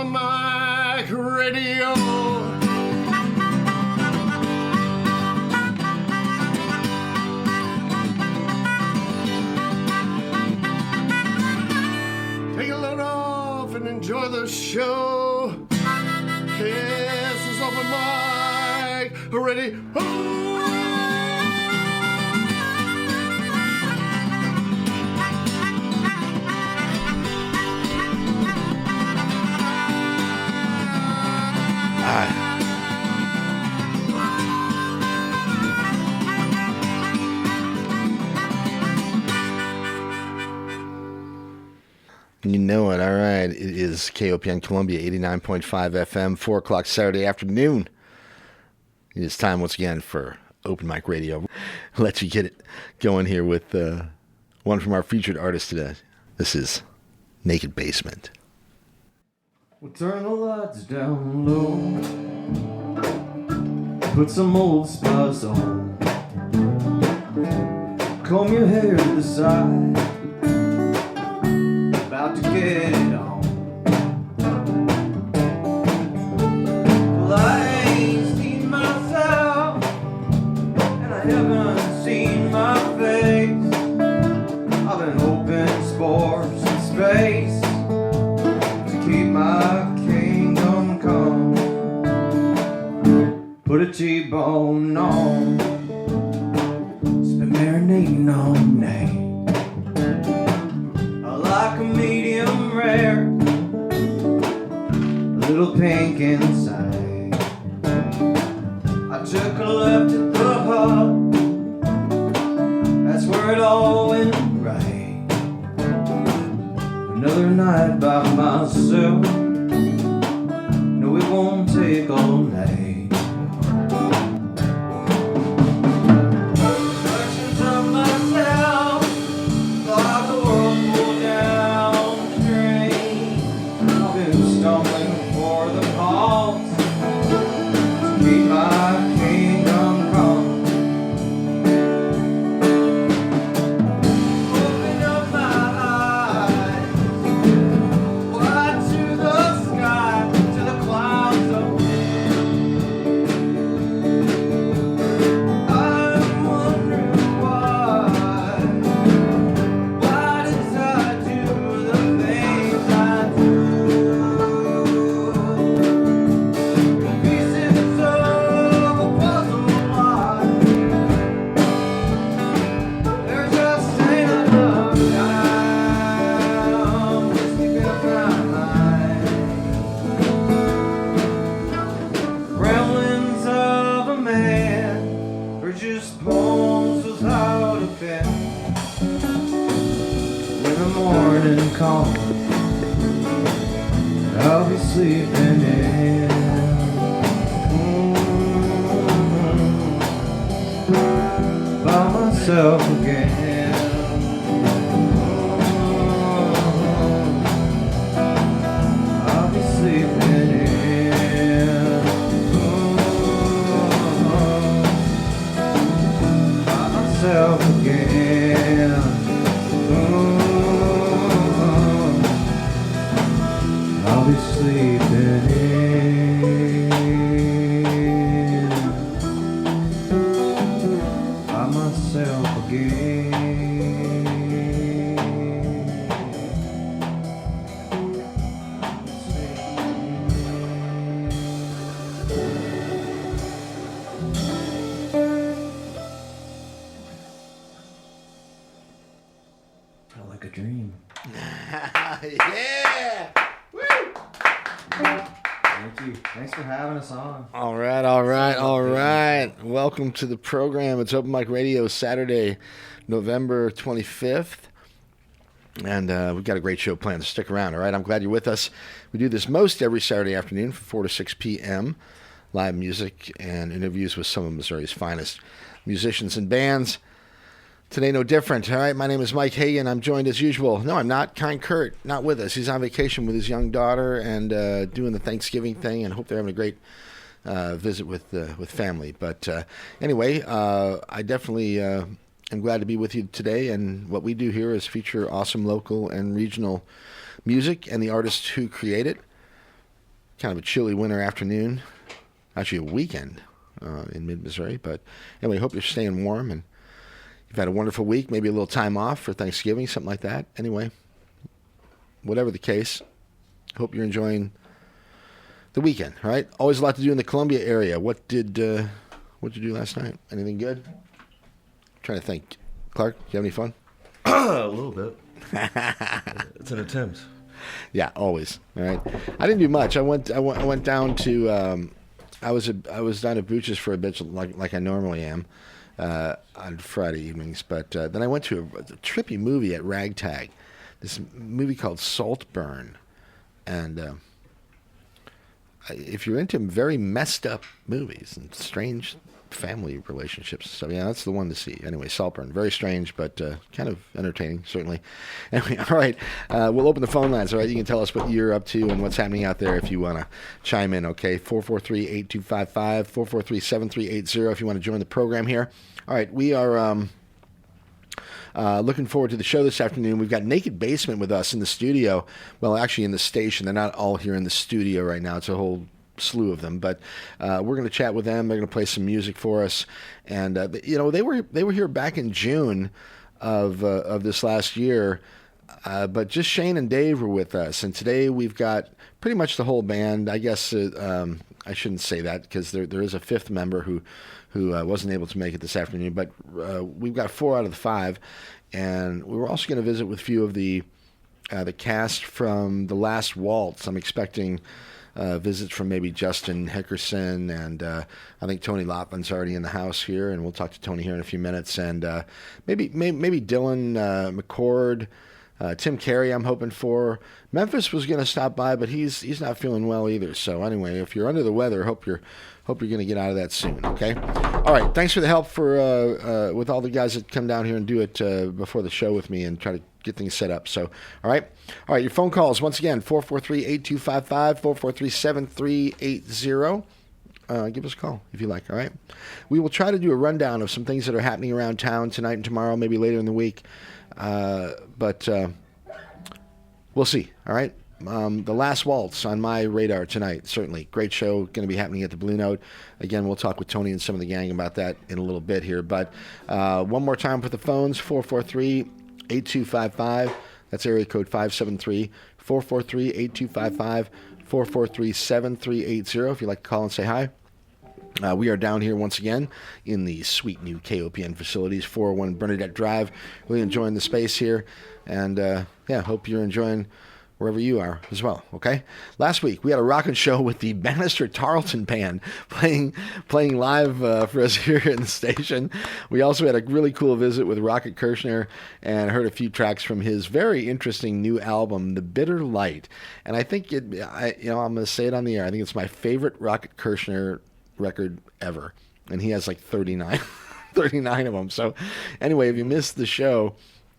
Open Mic Radio. Take a load off and enjoy the show. This is Open Mic Radio. You know it. All right. It is KOPN Columbia 89.5 FM, 4 o'clock Saturday afternoon. It is time once again for Open Mic Radio. Let you get it going here with one from our featured artist today. This is Naked Basement. We'll turn the lights down low, put some old spice on, comb your hair to the side, about to get it on. Well, I ain't seen myself, and I haven't seen my face. I've been hoping sports and space to keep my kingdom come. Put a T-bone on, it's been marinating all night. I like a medium rare, a little pink inside. I took a left at the hub, that's where it all went right. Another night by myself, no, it won't take all night. Reflections of myself, thought the world pulled down the drain. I've been stumbling for the pulse to keep my kingdom come. Open up my eyes, wide to the sky, to the clouds up there. I'm wondering why did I do the things I do? Pieces of a puzzle lie, they're just ain't enough time to sleep in my mind. Ramblings of a man are just poems without a pen. When the morning comes, I'll be sleeping in by myself again. I'll be sleeping in by myself again. I'll be sleeping in by myself again. Felt like a dream. Yeah! Woo! Thank you. Thanks for having us on. All right, all right, all right. Welcome to the program. It's Open Mic Radio, Saturday, November 25th. And we've got a great show planned. So stick around, all right? I'm glad you're with us. We do this most every Saturday afternoon from 4 to 6 p.m. Live music and interviews with some of Missouri's finest musicians and bands. Today, no different. All right, my name is Mike Hagan. I'm joined as usual. No, I'm not. Kind Kurt, not with us. He's on vacation with his young daughter and doing the Thanksgiving thing, and hope they're having a great visit with family. But anyway, I definitely am glad to be with you today. And what we do here is feature awesome local and regional music and the artists who create it. kind of a chilly winter afternoon. Actually, a weekend in mid-Missouri. But anyway, hope you're staying warm and you've had a wonderful week. Maybe a little time off for Thanksgiving, something like that. Anyway, whatever the case, hope you're enjoying the weekend. All right. Always a lot to do in the Columbia area. What'd you do last night? Anything good? I'm trying to think. Clark, you have any fun? A little bit. It's an attempt. Yeah, always. All right. I didn't do much. I went down to. I was down at Booch's for a bit, like I normally am, on Friday evenings. But then I went to a trippy movie at Ragtag. This movie called Saltburn, and if you're into very messed up movies and strange family relationships, so yeah, that's the one to see. Anyway, Saltburn, very strange, but kind of entertaining, certainly. Anyway, all right, we'll open the phone lines. All right, you can tell us what you're up to and what's happening out there if you want to chime in. Okay, 443-8255, 443-7380 if you want to join the program here. All right, we are looking forward to the show this afternoon. We've got Naked Basement with us in the studio. Well, actually in the station. They're not all here in the studio right now. It's a whole slew of them, but we're going to chat with them. They're going to play some music for us, and they were here back in June of this last year, but just Shane and Dave were with us, and today we've got pretty much the whole band. I guess I shouldn't say that because there is a fifth member who wasn't able to make it this afternoon, but we've got 4 out of the 5, and we were also going to visit with a few of the cast from the Last Waltz. I'm expecting visits from maybe Justin Hickerson, and I think Tony Lotven's already in the house here, and we'll talk to Tony here in a few minutes, and maybe Dylan McCord, Tim Carey I'm hoping for. Memphis was going to stop by, but he's not feeling well either. So anyway, if you're under the weather, hope you're going to get out of that soon, okay? All right, thanks for the help with all the guys that come down here and do it before the show with me and try to get things set up. So, all right, your phone calls, once again, 443-8255, 443-7380. Give us a call if you like, all right? We will try to do a rundown of some things that are happening around town tonight and tomorrow, maybe later in the week. But we'll see, all right? The Last Waltz on my radar tonight, certainly. Great show, going to be happening at the Blue Note. Again, we'll talk with Tony and some of the gang about that in a little bit here. But one more time for the phones, 443-8255. That's area code 573, 443-8255, 443-7380 if you'd like to call and say hi. We are down here once again in the sweet new KOPN facilities, 401 Bernadette Drive. Really enjoying the space here. And, hope you're enjoying wherever you are as well, okay? Last week, we had a rockin' show with the Bannister Tarleton Band playing live for us here in the station. We also had a really cool visit with Rocket Kirshner and heard a few tracks from his very interesting new album, The Bitter Light. And I think, I'm going to say it on the air, I think it's my favorite Rocket Kirshner record ever. And he has like 39 of them. So anyway, if you missed the show,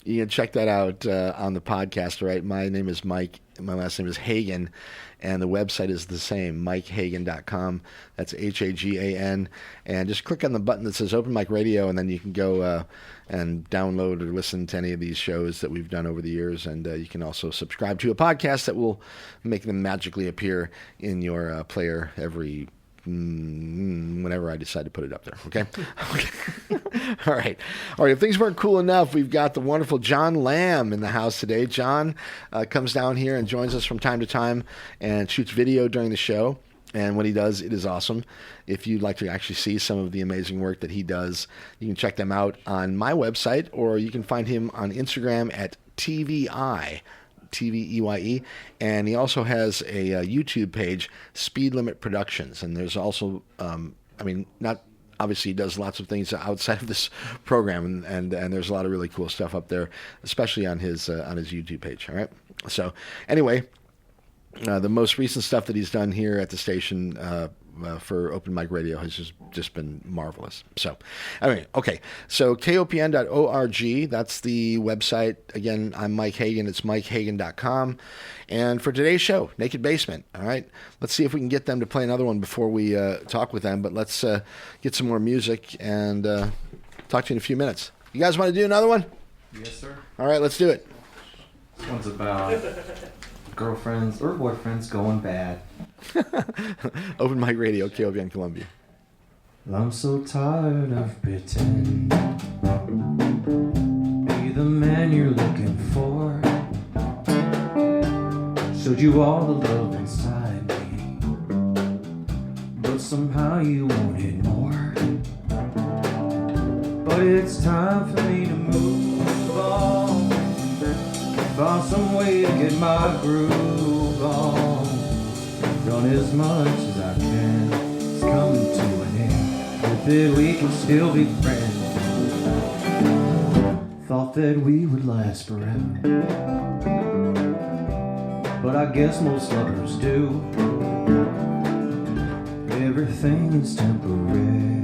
you can check that out on the podcast, right? My name is Mike. My last name is Hagan, and the website is the same, MikeHagan.com. That's Hagan. And just click on the button that says Open Mic Radio, and then you can go and download or listen to any of these shows that we've done over the years. And you can also subscribe to a podcast that will make them magically appear in your player every whenever I decide to put it up there, okay? All right. If things weren't cool enough, we've got the wonderful John Lamb in the house today. John comes down here and joins us from time to time and shoots video during the show. And when he does, it is awesome. If you'd like to actually see some of the amazing work that he does, you can check them out on my website, or you can find him on Instagram at TVEYE, and he also has a YouTube page, Speed Limit Productions, and there's also, not obviously he does lots of things outside of this program, and there's a lot of really cool stuff up there, especially on his YouTube page. All right. So anyway, the most recent stuff that he's done here at the station for Open Mic Radio has just been marvelous. So, anyway, okay. So, KOPN.org, that's the website. Again, I'm Mike Hagan. It's MikeHagan.com. And for today's show, Naked Basement. All right. Let's see if we can get them to play another one before we talk with them. But let's get some more music and talk to you in a few minutes. You guys want to do another one? Yes, sir. All right, let's do it. This one's about girlfriends or boyfriends going bad. Open Mic Radio, KOVN Columbia. I'm so tired of pretending be the man you're looking for. Showed you all the love inside me, but somehow you wanted more. But it's time for me to move on, find some way to get my groove on. Done as much as I can, it's coming to an end. Hope that we can still be friends. Thought that we would last forever, but I guess most lovers do. Everything is temporary,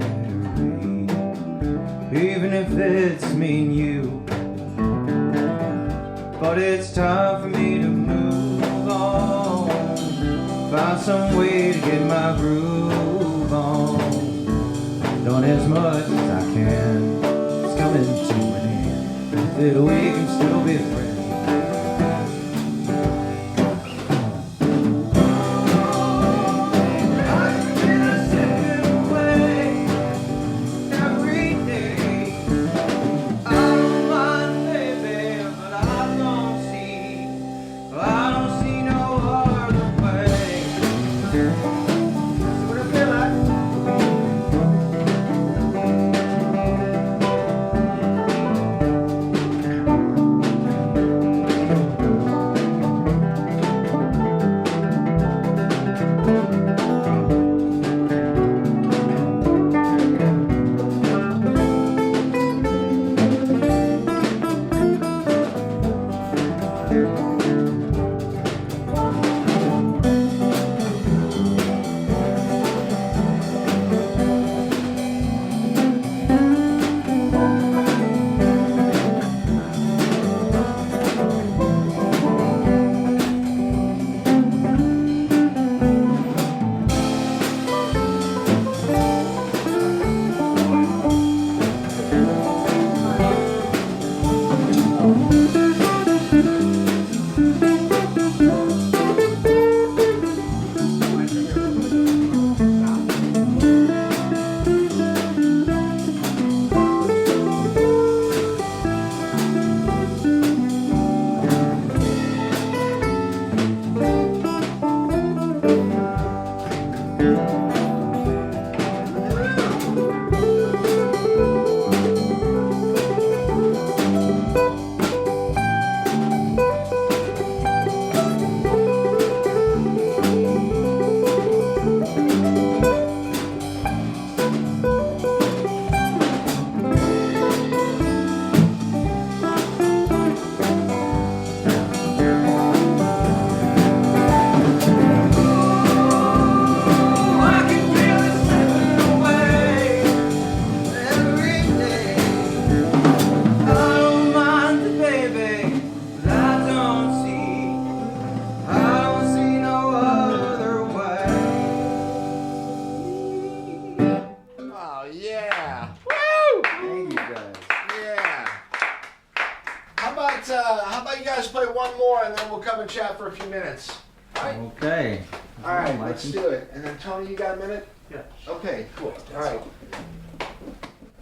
even if it's me and you. But it's time for me to move on, find some way to get my groove on. Done as much as I can, it's coming to an end. That we can still be friends. How about you guys play one more and then we'll come and chat for a few minutes. Okay. All right, let's do it. And then Tony, you got a minute? Yeah. Okay, cool. All right.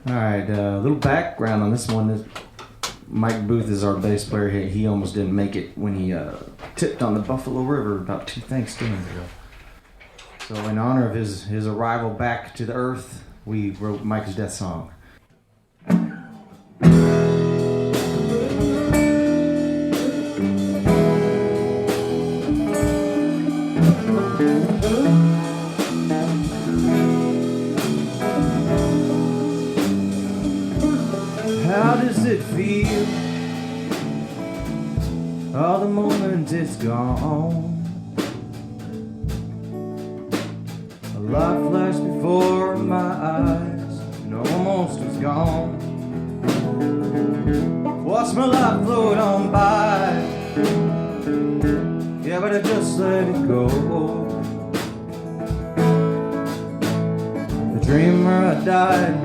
All right. A little background on this one is Mike Booth is our bass player. He almost didn't make it when he tipped on the Buffalo River about 2 Thanksgivings ago. So in honor of his arrival back to the earth, we wrote Mike's death song. How does it feel? All the moment it's gone. A life flashed before my eyes and almost was gone. Watched my life float on by. Yeah, but I just let it go. The dreamer I died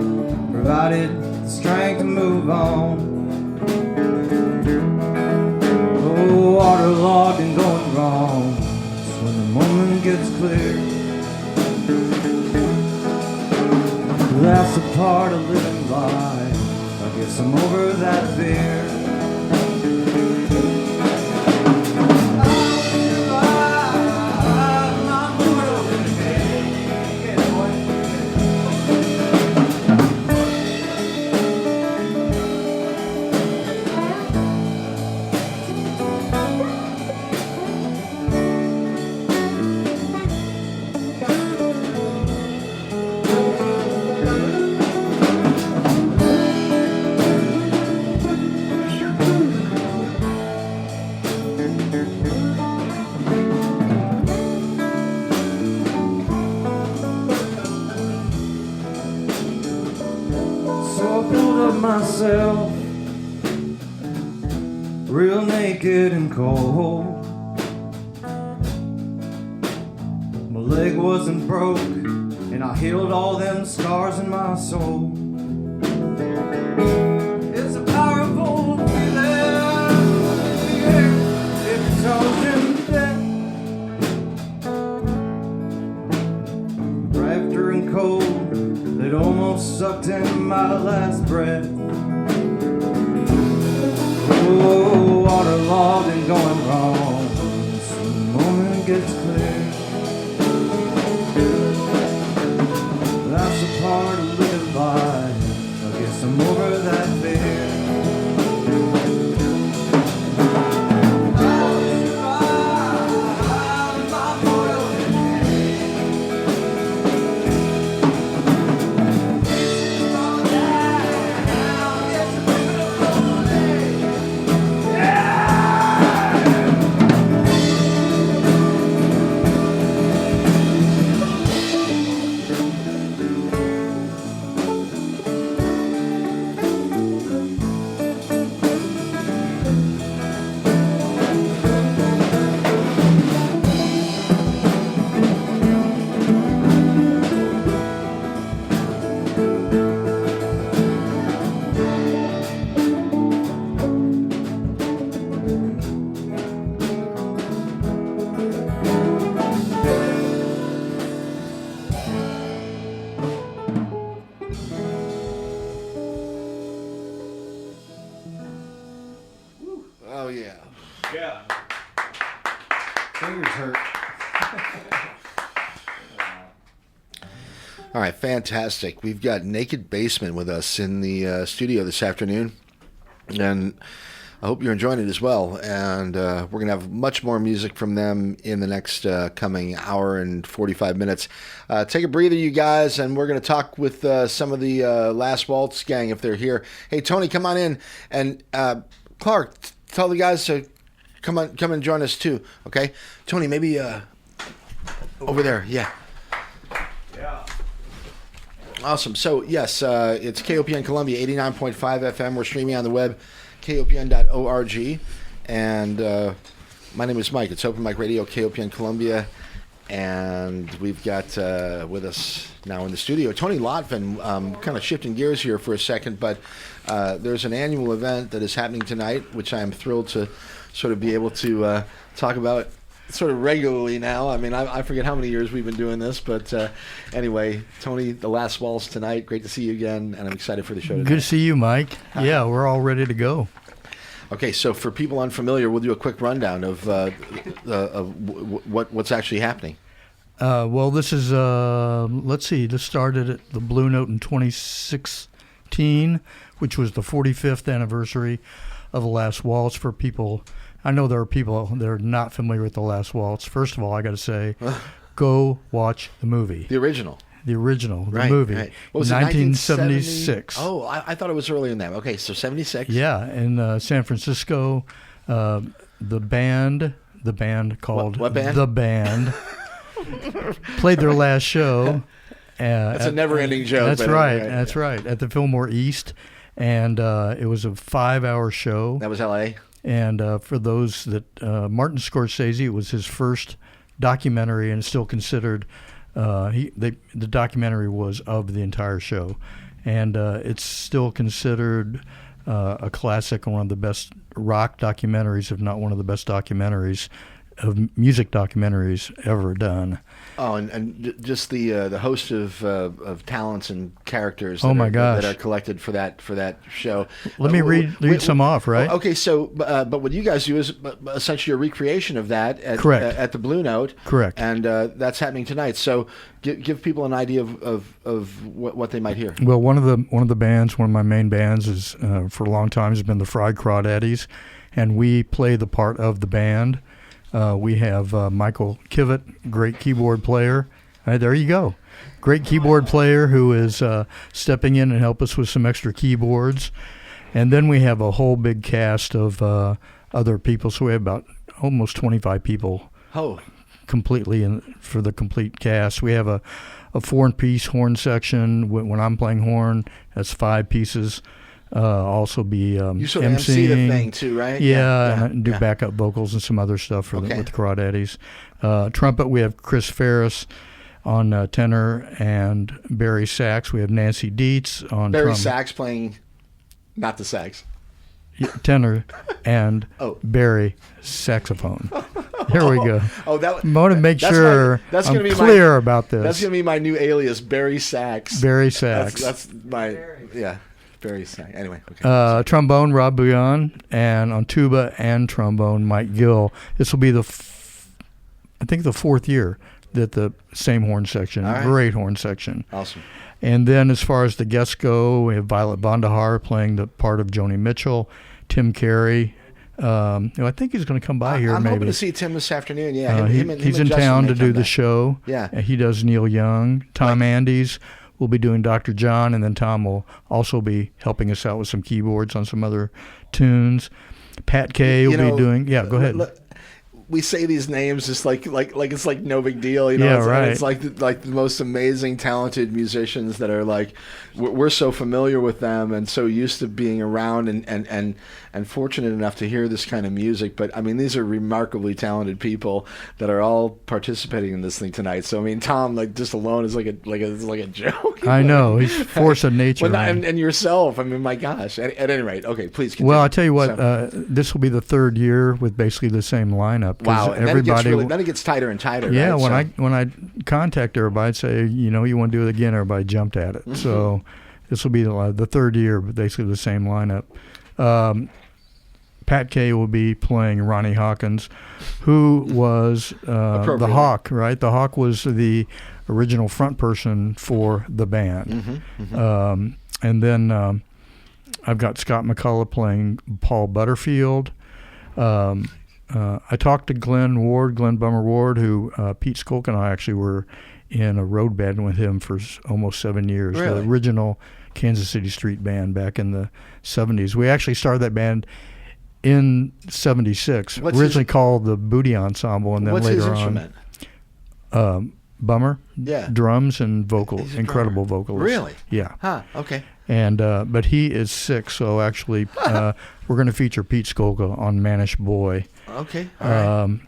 provided the strength to move on. Oh, waterlogged and going wrong. part of living life. I guess I'm over that fear. Myself real naked and cold. My leg wasn't broke, and I healed all them scars in my soul. It's a powerful feeling if it's all in death. Rafter and cold, it almost sucked in my last breath. Oh, waterlogged and going wrong. So the moment gets clear. That's a part of living life. I guess I'm over that fear. Oh, yeah. Yeah. Fingers hurt. All right, fantastic. We've got Naked Basement with us in the studio this afternoon, and I hope you're enjoying it as well. And we're going to have much more music from them in the next coming hour and 45 minutes. Take a breather, you guys, and we're going to talk with some of the Last Waltz gang if they're here. Hey, Tony, come on in. And Clark, tell the guys to come and join us too, okay? Tony, maybe over there, yeah. Yeah. Awesome. So, yes, it's KOPN Columbia, 89.5 FM. We're streaming on the web, kopn.org. And my name is Mike. It's Open Mic Radio, KOPN Columbia. And we've got with us now in the studio Tony Lotven. Kind of shifting gears here for a second, but there's an annual event that is happening tonight, which I am thrilled to sort of be able to talk about sort of regularly now. I mean, I forget how many years we've been doing this, but anyway, Tony, the Last Waltz tonight. Great to see you again, and I'm excited for the show tonight. Good to see you, Mike. Yeah, we're all ready to go. Okay, so for people unfamiliar, we'll do a quick rundown of what's actually happening. Well, this is, let's see, this started at the Blue Note in 2016, which was the 45th anniversary of the Last Waltz. For people, I know there are people that are not familiar with the Last Waltz. First of all, I got to say, go watch the movie. The original. The original, the Right, movie. right. What was it, 1976. Oh, I thought it was earlier than that. Okay, so 76. Yeah, in San Francisco, the band called What band? The Band played their last show. That's a never-ending joke. That's but right. anyway, That's right. At the Fillmore East, and it was a 5-hour show. That was L.A.? And for those that Martin Scorsese, it was his first documentary, and it's still considered. The documentary was of the entire show, and it's still considered a classic and one of the best rock documentaries, if not one of the best documentaries of music documentaries ever done. Oh, and just the host of talents and characters. Oh, my gosh. That are collected for that show. Let me read some off, right? Okay, so but what you guys do is essentially a recreation of that at, Correct. At the Blue Note. Correct. And that's happening tonight. So give people an idea of what they might hear. Well, one of the bands, one of my main bands, is for a long time has been the Fried Crawdaddies, and we play the part of the band. We have Michael Kivett, great keyboard player. There you go. Great keyboard player who is stepping in and help us with some extra keyboards. And then we have a whole big cast of other people. So we have about almost 25 people completely for the complete cast. We have a 4-piece horn section. When I'm playing horn, that's 5 pieces. Also be you sort of MC the thing too, right? Yeah, and do backup vocals and some other stuff with the Crawdaddies. Trumpet, we have Chris Ferris on tenor and Barry sax. We have Nancy Dietz on Barry trumpet. sax playing, not the sax. Tenor and Barry saxophone. There we go. I want to make sure I'm clear about this. That's going to be my new alias, Barry Sax. Barry Sax. That's my, Barry Sax. Anyway. Okay. Trombone, Rob Bouillon, and on tuba and trombone, Mike Gill. This will be the 4th year that the same horn section, great horn section. Awesome. And then as far as the guests go, we have Violet Bondahar playing the part of Joni Mitchell, Tim Carey. I think he's going to come by here. I'm maybe. hoping to see Tim this afternoon. Yeah, he's in town to do the show. Yeah, he does Neil Young. Tom Andes will be doing Dr. John, and then Tom will also be helping us out with some keyboards on some other tunes. Pat Kay will be doing. Yeah, go ahead. We say these names just like it's like no big deal, It's like the most amazing, talented musicians that are like we're so familiar with them and so used to being around and fortunate enough to hear this kind of music. But I mean, these are remarkably talented people that are all participating in this thing tonight. So I mean, Tom, just alone is like a joke. I know, he's force of nature. And yourself. I mean, my gosh. At any rate, okay, please continue. Well, I tell you what, this will be the 3rd year with basically the same lineup. Wow, and then it gets tighter and tighter. Yeah, right? when I contact everybody, I'd say, you want to do it again, everybody jumped at it. Mm-hmm. So this will be the 3rd year, but basically the same lineup. Pat Kay will be playing Ronnie Hawkins, who was the Hawk, right? The Hawk was the original front person for the band. Mm-hmm, mm-hmm. And then I've got Scott McCullough playing Paul Butterfield. I talked to Glenn Bummer Ward, who Pete Skolk and I actually were in a road band with him for almost 7 years. Really? The original Kansas City Street band back in the 70s. We actually started that band in 76, originally called the Booty Ensemble, and then what's later his instrument? on Bummer, yeah, drums and vocals, incredible vocalist. Really? Yeah. Huh. Okay. And but he is sick, so actually we're going to feature Pete Skolka on Manish Boy. Okay. All right.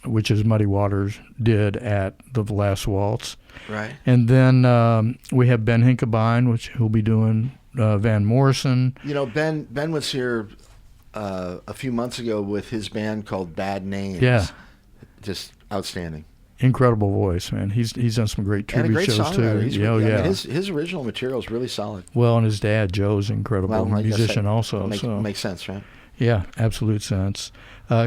Which is Muddy Waters did at the Last Waltz. Right. And then we have Ben Hinkebine, which he'll be doing Van Morrison. Ben was here a few months ago with his band called Bad Names. Yeah. Just outstanding. Incredible voice, man. He's done some great tribute shows too. His original material is really solid. Well, and his dad Joe's incredible musician also. Makes sense, right? Yeah, absolute sense.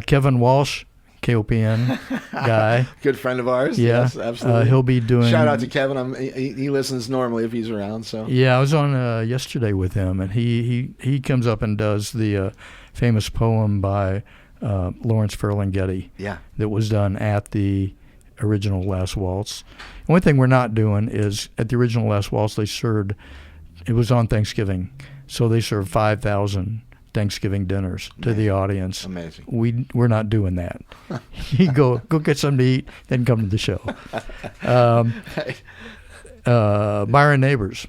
Kevin Walsh, KOPN guy, good friend of ours. Yeah, yes, absolutely. He'll be doing. Shout out to Kevin. He listens normally if he's around. So yeah, I was on yesterday with him, and he comes up and does the famous poem by Lawrence Ferlinghetti. Yeah, that was done at the original Last Waltz. And one thing we're not doing is at the original Last Waltz they served. It was on Thanksgiving, so they served 5,000 Thanksgiving dinners to the audience. Amazing. We're not doing that. You go get something to eat, then come to the show. Byron Neighbors.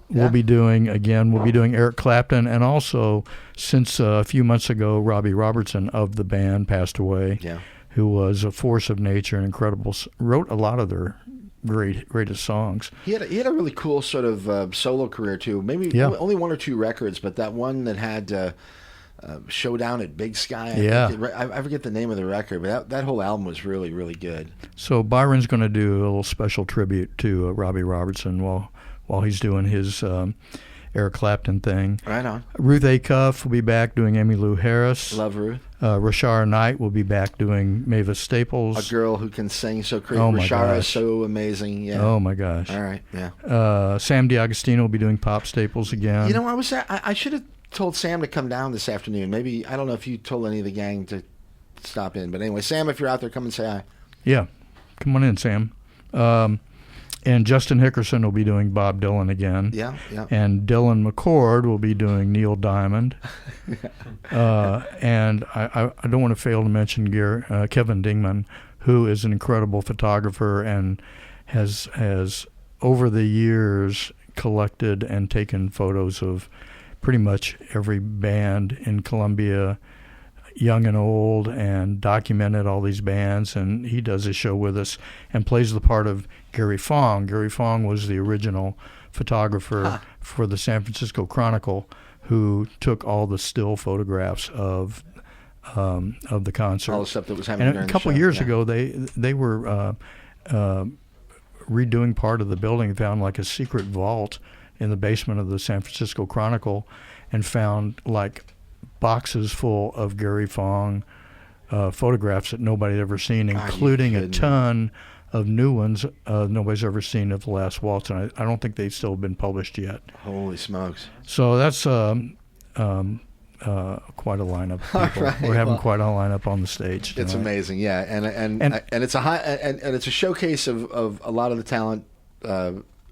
We'll be doing Eric Clapton, and also since a few months ago Robbie Robertson of the band passed away. Yeah. Who was a force of nature and incredible. Wrote a lot of their greatest songs. He had a really cool sort of solo career too. Maybe only 1 or 2 records, but that one that had Showdown at Big Sky. I forget the name of the record, but that whole album was really, really good. So Byron's going to do a little special tribute to Robbie Robertson while he's doing his Eric Clapton thing. Right on. Ruth Acuff will be back doing Emmylou Harris. Love Ruth. Rashara Knight will be back doing Mavis Staples. A girl who can sing so crazy. Oh my Rashara is gosh. so amazing. Yeah. Oh my gosh. All right. Yeah. Sam DiAgostino will be doing Pop Staples again. You know, I should have told Sam to come down this afternoon. Maybe, I don't know if you told any of the gang to stop in, but anyway, Sam, if you're out there, come and say hi. Yeah, come on in, Sam. And Justin Hickerson will be doing Bob Dylan again. Yeah. And Dylan McCord will be doing Neil Diamond. And I don't want to fail to mention Kevin Dingman, who is an incredible photographer and has over the years collected and taken photos of pretty much every band in Columbia, young and old, and documented all these bands. And he does a show with us and plays the part of Gary Fong. Gary Fong was the original photographer for the San Francisco Chronicle, who took all the still photographs of the concert. All the stuff that was happening during And a couple the show. years ago, they were redoing part of the building, found like a secret vault in the basement of the San Francisco Chronicle, and found like boxes full of Gary Fong photographs that nobody had ever seen, including a ton of new ones nobody's ever seen of the Last Waltz, and I don't think they've still been published yet. Holy smokes. So that's quite a lineup of people. Right, We're having quite a lineup on the stage tonight. It's amazing, yeah, and it's a high and it's a showcase of a lot of the talent,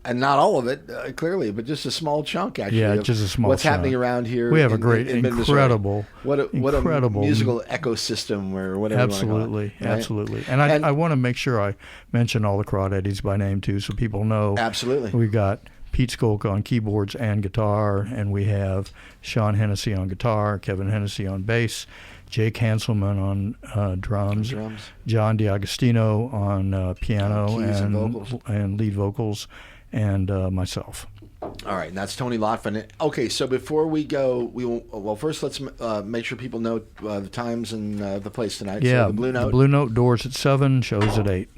and not all of it clearly, but just a small chunk actually. Yeah, of just a small what's chunk. happening around here. We have a in great, Minnesota. incredible, What a incredible musical ecosystem, or whatever. Absolutely, you wanna call it, right? absolutely. And I want to make sure I mention all the Crawdaddies by name too, so people know. Absolutely. We've got Pete Skolka on keyboards and guitar, and we have Sean Hennessy on guitar, Kevin Hennessy on bass, Jake Hanselman on drums, John DiAgostino on piano Keys and vocals. and lead vocals, and myself. All right, and that's Tony Lotven. Okay, so before we go, first let's make sure people know the times and the place tonight. Yeah, so the Blue Note. The Blue Note doors at 7, shows at 8.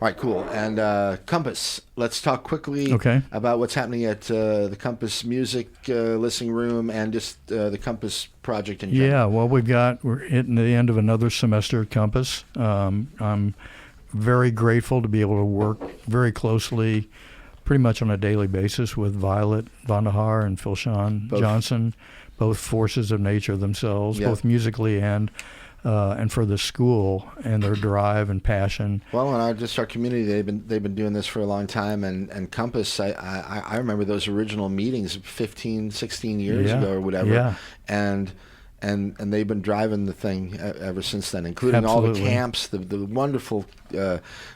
All right, cool. And Compass, let's talk quickly about what's happening at the Compass Music Listening Room and just the Compass project in general. Yeah, well, we're hitting the end of another semester at Compass. I'm very grateful to be able to work very closely, pretty much on a daily basis, with Violet Vandahar and Philshawn Johnson, both forces of nature themselves, both musically and for the school and their drive and passion. Well, and just our community, they've been doing this for a long time, and Compass, I remember those original meetings 15, 16 years ago or whatever, and they've been driving the thing ever since then, including all the camps, the wonderful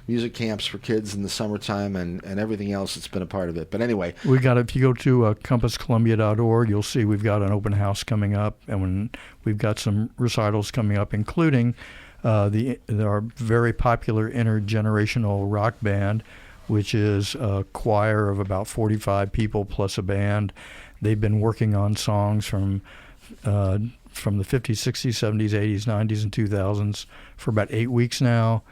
music camps for kids in the summertime, and everything else that's been a part of it. But anyway, we got, if you go to compasscolumbia.org, you'll see we've got an open house coming up, and we've got some recitals coming up, including our very popular intergenerational rock band, which is a choir of about 45 people plus a band. They've been working on songs from the 50s, 60s, 70s, 80s, 90s, and 2000s for about 8 weeks now.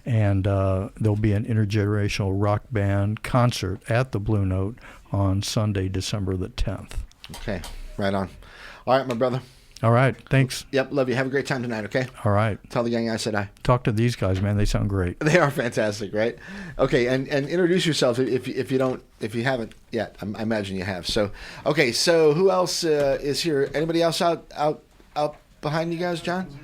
And there'll be an intergenerational rock band concert at the Blue Note on Sunday, December the 10th. Okay, right on. All right, my brother. All right, thanks. Yep, love you. Have a great time tonight, okay? All right. Tell the gang I said hi. Talk to these guys, man. They sound great. They are fantastic, right? Okay, and introduce yourself if you haven't yet. I imagine you have. So, okay, so who else is here? Anybody else out behind you guys, John?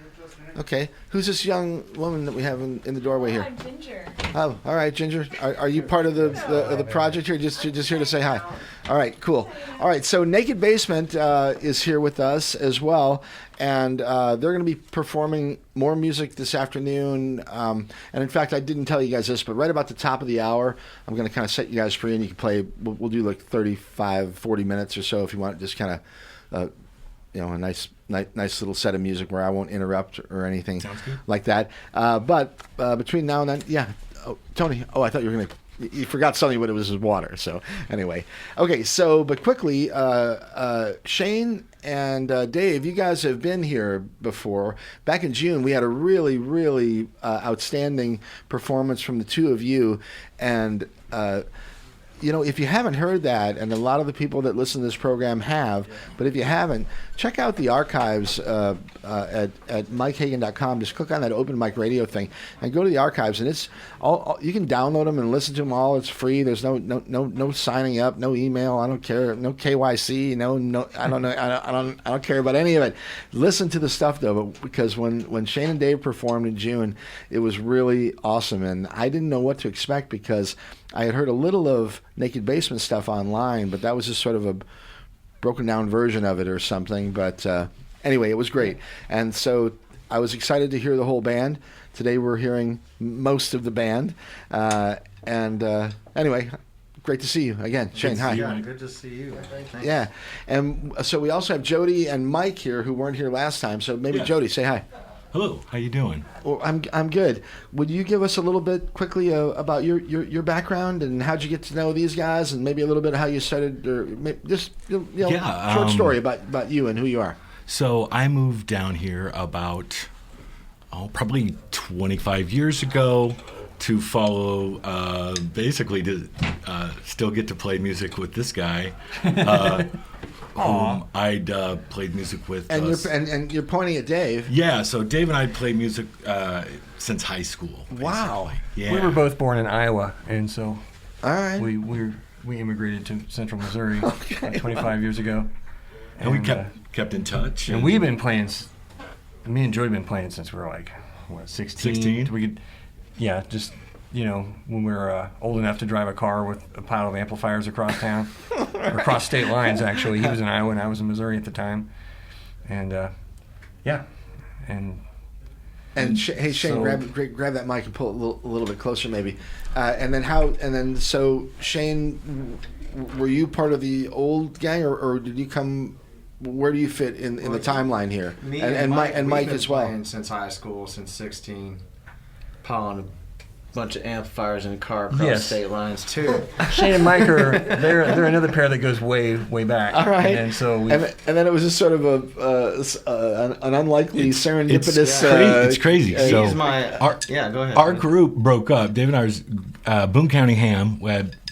Okay, who's this young woman that we have in the doorway here? I'm Ginger. Oh, all right, Ginger. Are you part of the project here? Just here to say hi. All right, cool. All right, so Naked Basement is here with us as well, and they're going to be performing more music this afternoon. And in fact, I didn't tell you guys this, but right about the top of the hour, I'm going to kind of set you guys free, and you can play. We'll do like 35, 40 minutes or so if you want, just kind of, a nice little set of music where I won't interrupt or anything like that. But between now and then, yeah. Oh, Tony. Oh, I thought you were going to you forgot something, but it was his water. So anyway, okay. So, but quickly, Shane and Dave, you guys have been here before. Back in June, we had a really, really outstanding performance from the two of you, and. If you haven't heard that, and a lot of the people that listen to this program have, but if you haven't, check out the archives at MikeHagan.com. Just click on that open mic radio thing and go to the archives, and it's all you can download them and listen to them all. It's free. There's no signing up, no email. I don't care. No KYC. No. I don't know. I don't care about any of it. Listen to the stuff though, because when Shane and Dave performed in June, it was really awesome, and I didn't know what to expect because I had heard a little of Naked Basement stuff online, but that was just sort of a broken down version of it or something. But anyway, it was great. And so I was excited to hear the whole band. Today we're hearing most of the band. Anyway, great to see you again. Shane, hi. Yeah, good to see you. Thanks. Yeah. And so we also have Jody and Mike here who weren't here last time. So maybe Jody, say hi. Hello, how you doing? Well, I'm good. Would you give us a little bit quickly about your background and how'd you get to know these guys, and maybe a little bit how you started, or just short story about you and who you are. So I moved down here about probably 25 years ago to follow, basically to still get to play music with this guy. Whom I'd played music with. And you're pointing at Dave. Yeah, so Dave and I played music since high school. Basically. Wow. Yeah. We were both born in Iowa, and so All right. we immigrated to Central Missouri about 25 years ago. And we kept in touch. And we've been playing. Me and Jody have been playing since we were like 16. 16? We could, just. When we were old enough to drive a car with a pile of amplifiers across town, or across state lines, actually. He was in Iowa and I was in Missouri at the time. And, hey, Shane, so, grab that mic and pull it a little bit closer, maybe. So Shane, were you part of the old gang, or did you come? Where do you fit in the timeline here? Me and Mike as well. Playing since high school, since 16, piling a bunch of amplifiers in a car across state lines too. Shane and Mike they're another pair that goes way back. All right. And so and then it was just sort of an unlikely serendipitous. It's crazy. Go ahead. Our group broke up. Dave and I was Boone County Ham.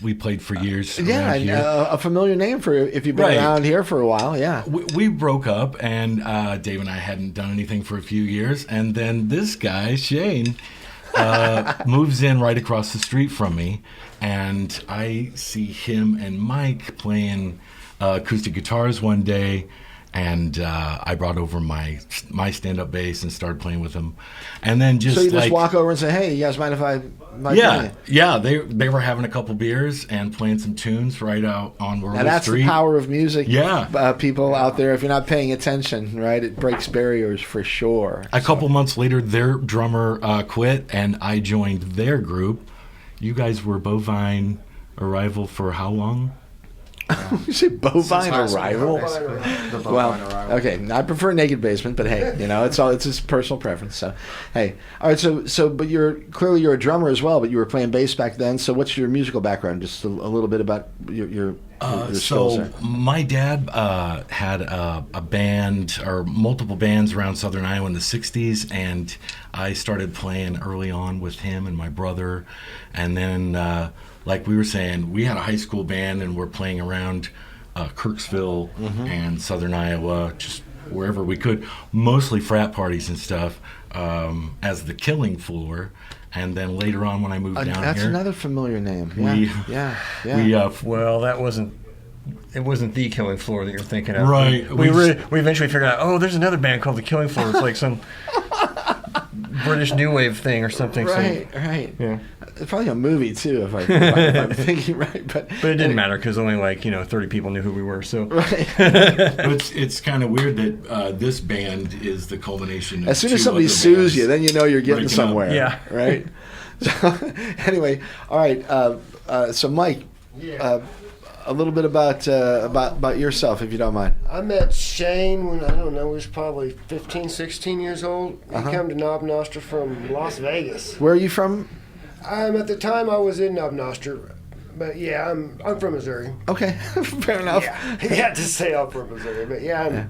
We played for years. Yeah, here. A familiar name for if you've been around here for a while. Yeah. We broke up, and Dave and I hadn't done anything for a few years, and then this guy Shane. Moves in right across the street from me, and I see him and Mike playing acoustic guitars one day, and I brought over my stand-up bass and started playing with him, and then so you just walk over and say, "Hey, you guys mind if I?" Yeah. They were having a couple beers and playing some tunes right out on World Street. Now that's the power of music. Yeah, people out there, if you're not paying attention, right, it breaks barriers for sure. A couple months later, their drummer quit, and I joined their group. You guys were Bovine Arrival for how long? You say Bovine Arrival? Arrival. Okay, I prefer Naked Basement, but hey, it's just personal preference. So, hey, all right. So, but you're a drummer as well, but you were playing bass back then. So, what's your musical background? Just a little bit about your skills there. My dad had a band or multiple bands around Southern Iowa in the '60s, and I started playing early on with him and my brother, and then. Like we were saying, we had a high school band, and we're playing around Kirksville and Southern Iowa, just wherever we could, mostly frat parties and stuff, as the Killing Floor. And then later on, when I moved down here, that's another familiar name. Yeah. Well, that wasn't. It wasn't the Killing Floor that you're thinking of. Right. We eventually figured out. There's another band called the Killing Floor. It's like some British new wave thing or something. Right. Yeah. It's probably a movie too, if I'm thinking right. But it didn't matter because only 30 people knew who we were. So right. It's kind of weird that this band is the culmination. As soon as somebody sues you, then you know you're getting somewhere. Yeah. Right. So anyway, all right. So Mike, a little bit about yourself, if you don't mind. I met Shane when, I don't know, he was probably 15, 16 years old. He came to Knob Nostra from Las Vegas. Where are you from? At the time I was in Noster, but yeah, I'm from Missouri. Okay, fair enough. Yeah, he had to say I'm from Missouri, but yeah,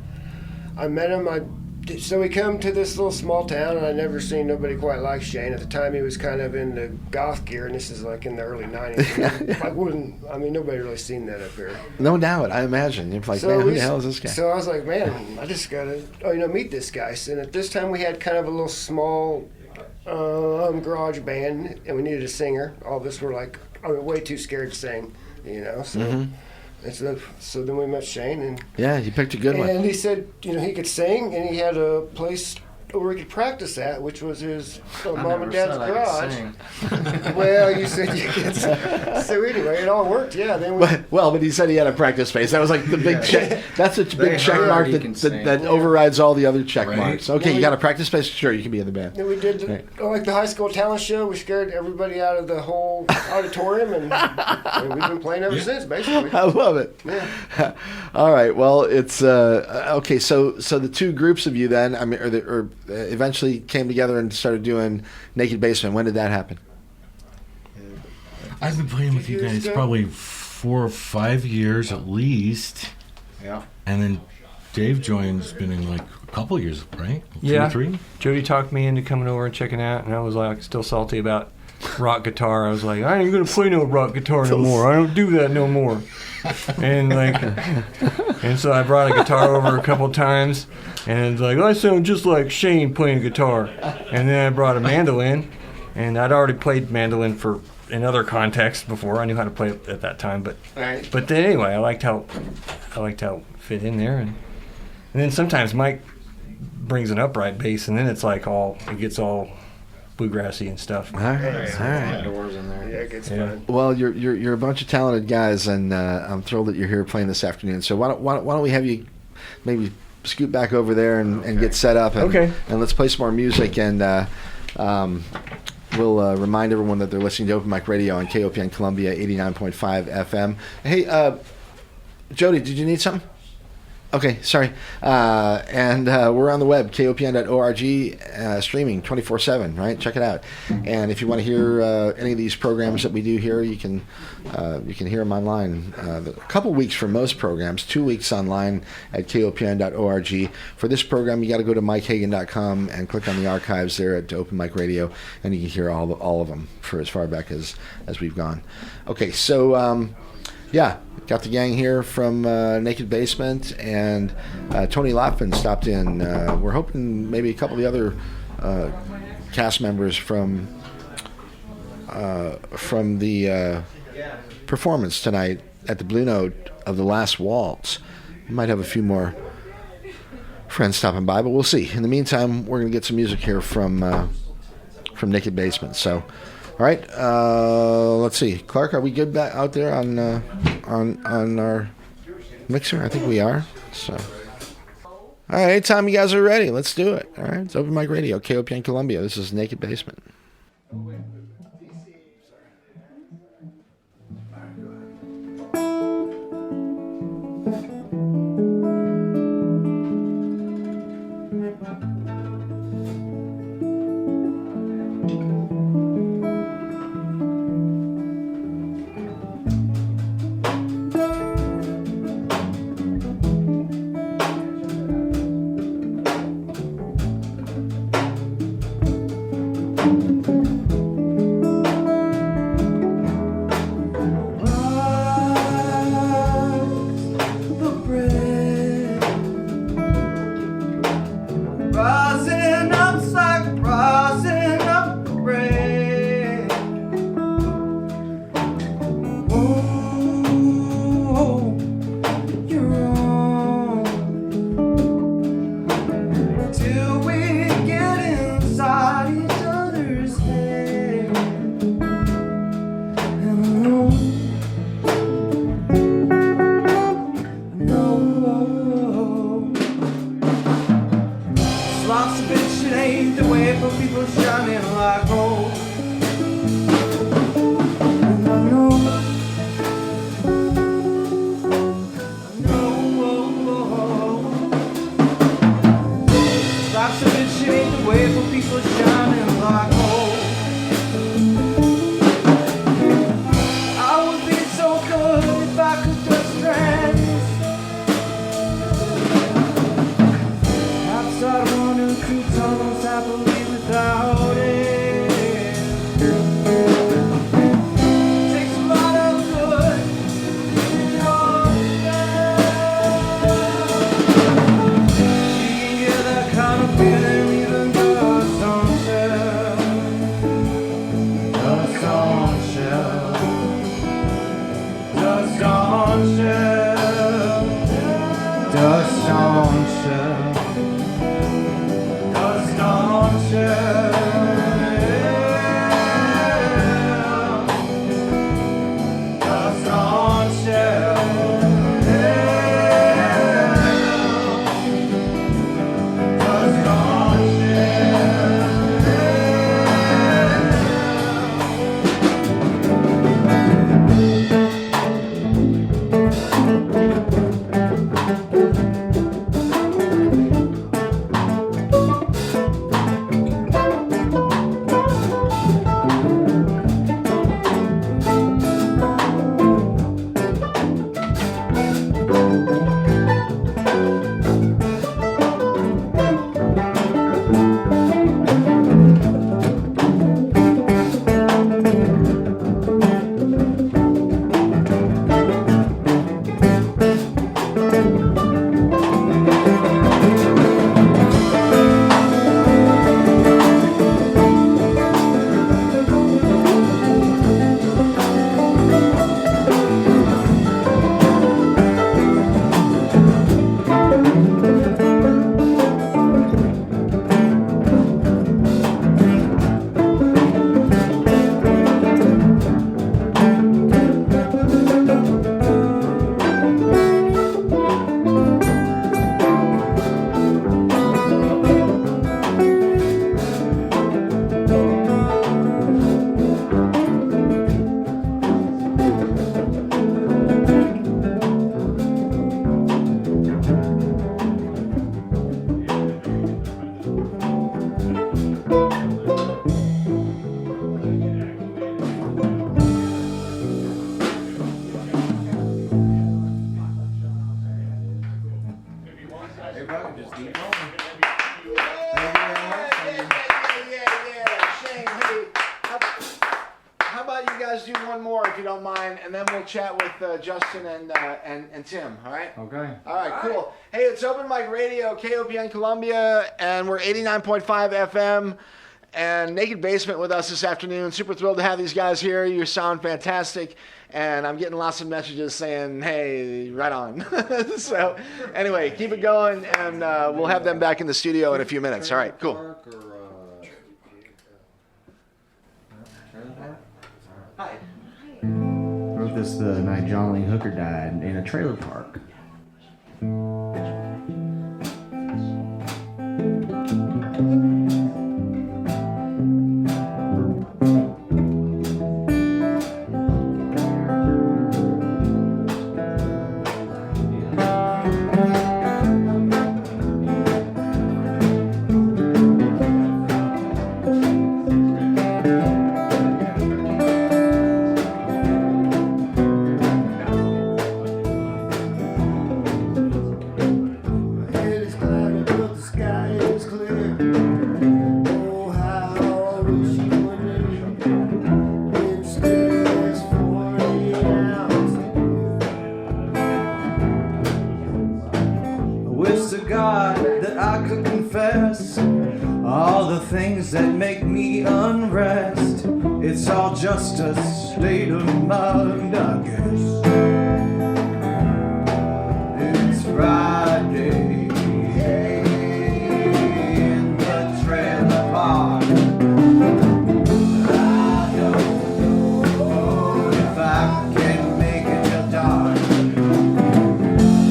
I met him. So we come to this little small town, and I never seen nobody quite like Shane. At the time, he was kind of in the goth gear, and this is like in the early '90s. Nobody really seen that up here. No doubt, I imagine. You're like, So man, who the hell is this guy? So I was like, man, I just gotta, meet this guy. And at this time, we had kind of a little small garage band, and we needed a singer. All of us were like, way too scared to sing, So. Mm-hmm. And so then we met Shane, and Yeah, you picked a good one. he said, he could sing, and he had a place where he could practice at, which was his mom and dad's garage. Well, you said you could. So anyway, it all worked. Yeah. Then we. Well, but he said he had a practice space. That was like the big check. That's a big check heard mark he can sing. that overrides all the other check Right. marks. Okay, Then you we- got a practice space? Sure, you can be in the band. Then we did Right. like the high school talent show. We scared everybody out of the whole auditorium, and we've been playing ever since, basically. I love it. Yeah. All right. Well, it's okay. So the two groups of you then, or eventually came together and started doing Naked Basement. When did that happen? I've been playing with you Years guys ago? probably 4 or 5 years at least. Yeah. And then Dave join's been in like a couple years, right? 2 Yeah. or 3? Jody talked me into coming over and checking out, and I was like still salty about rock guitar. I was like, I ain't gonna play no rock guitar no more. I don't do that no more. And so I brought a guitar over a couple times, and it's like, I sound just like Shane playing guitar. And then I brought a mandolin, and I'd already played mandolin in other contexts before. I knew how to play it at that time, but Right. but then anyway, I liked how it fit in there, and then sometimes Mike brings an upright bass, and then it's like it gets all bluegrassy and stuff. All right. All right. Doors in there. Yeah, it gets Yeah. fun. Well, you're a bunch of talented guys, and I'm thrilled that you're here playing this afternoon. So why don't we have you maybe scoot back over there and get set up, and, Okay. and let's play some more music, and we'll remind everyone that they're listening to Open Mic Radio on KOPN Columbia 89.5 FM. Hey, Jody, did you need something? Okay, sorry. And we're on the web, kopn.org, streaming 24/7, right? Check it out. And if you want to hear any of these programs that we do here, you can hear them online. A couple weeks for most programs, 2 weeks online at kopn.org. For this program, you got to go to mikehagan.com and click on the archives there at Open Mic Radio, and you can hear all of them for as far back as we've gone. Okay, so yeah, got the gang here from Naked Basement, and Tony Lotven stopped in. We're hoping maybe a couple of the other cast members from the performance tonight at the Blue Note of the Last Waltz. We might have a few more friends stopping by, but we'll see. In the meantime, we're going to get some music here from Naked Basement. So, all right, let's see. Clark, are we good back out there on our mixer? I think we are. So, all right, anytime you guys are ready, let's do it. All right, it's Open Mic Radio, KOPN Columbia. This is Naked Basement. Lots of it ain't the way for people shining like gold. happily without it. Takes a lot of good in yourself. You can get that kind of feeling even just on shelf. Just on shelf. Just on shelf. Dust on shelf. Dust on shelf. Dust on shelf. Dust on Shane, hey, how about you guys do one more if you don't mind, and then we'll chat with Justin and Tim, all right? Okay. All right, cool. Hey, it's Open Mic Radio, KOPN Columbia, and we're 89.5 FM. And Naked Basement with us this afternoon. Super thrilled to have these guys here. You sound fantastic. And I'm getting lots of messages saying, hey, right on. So anyway, keep it going, and we'll have them back in the studio in a few minutes. All right, cool. Hi. Wrote this the night John Lee Hooker died in a trailer park. That make me unrest. It's all just a state of mind, I guess. It's Friday in the trailer park. I don't know if I can make it till dark.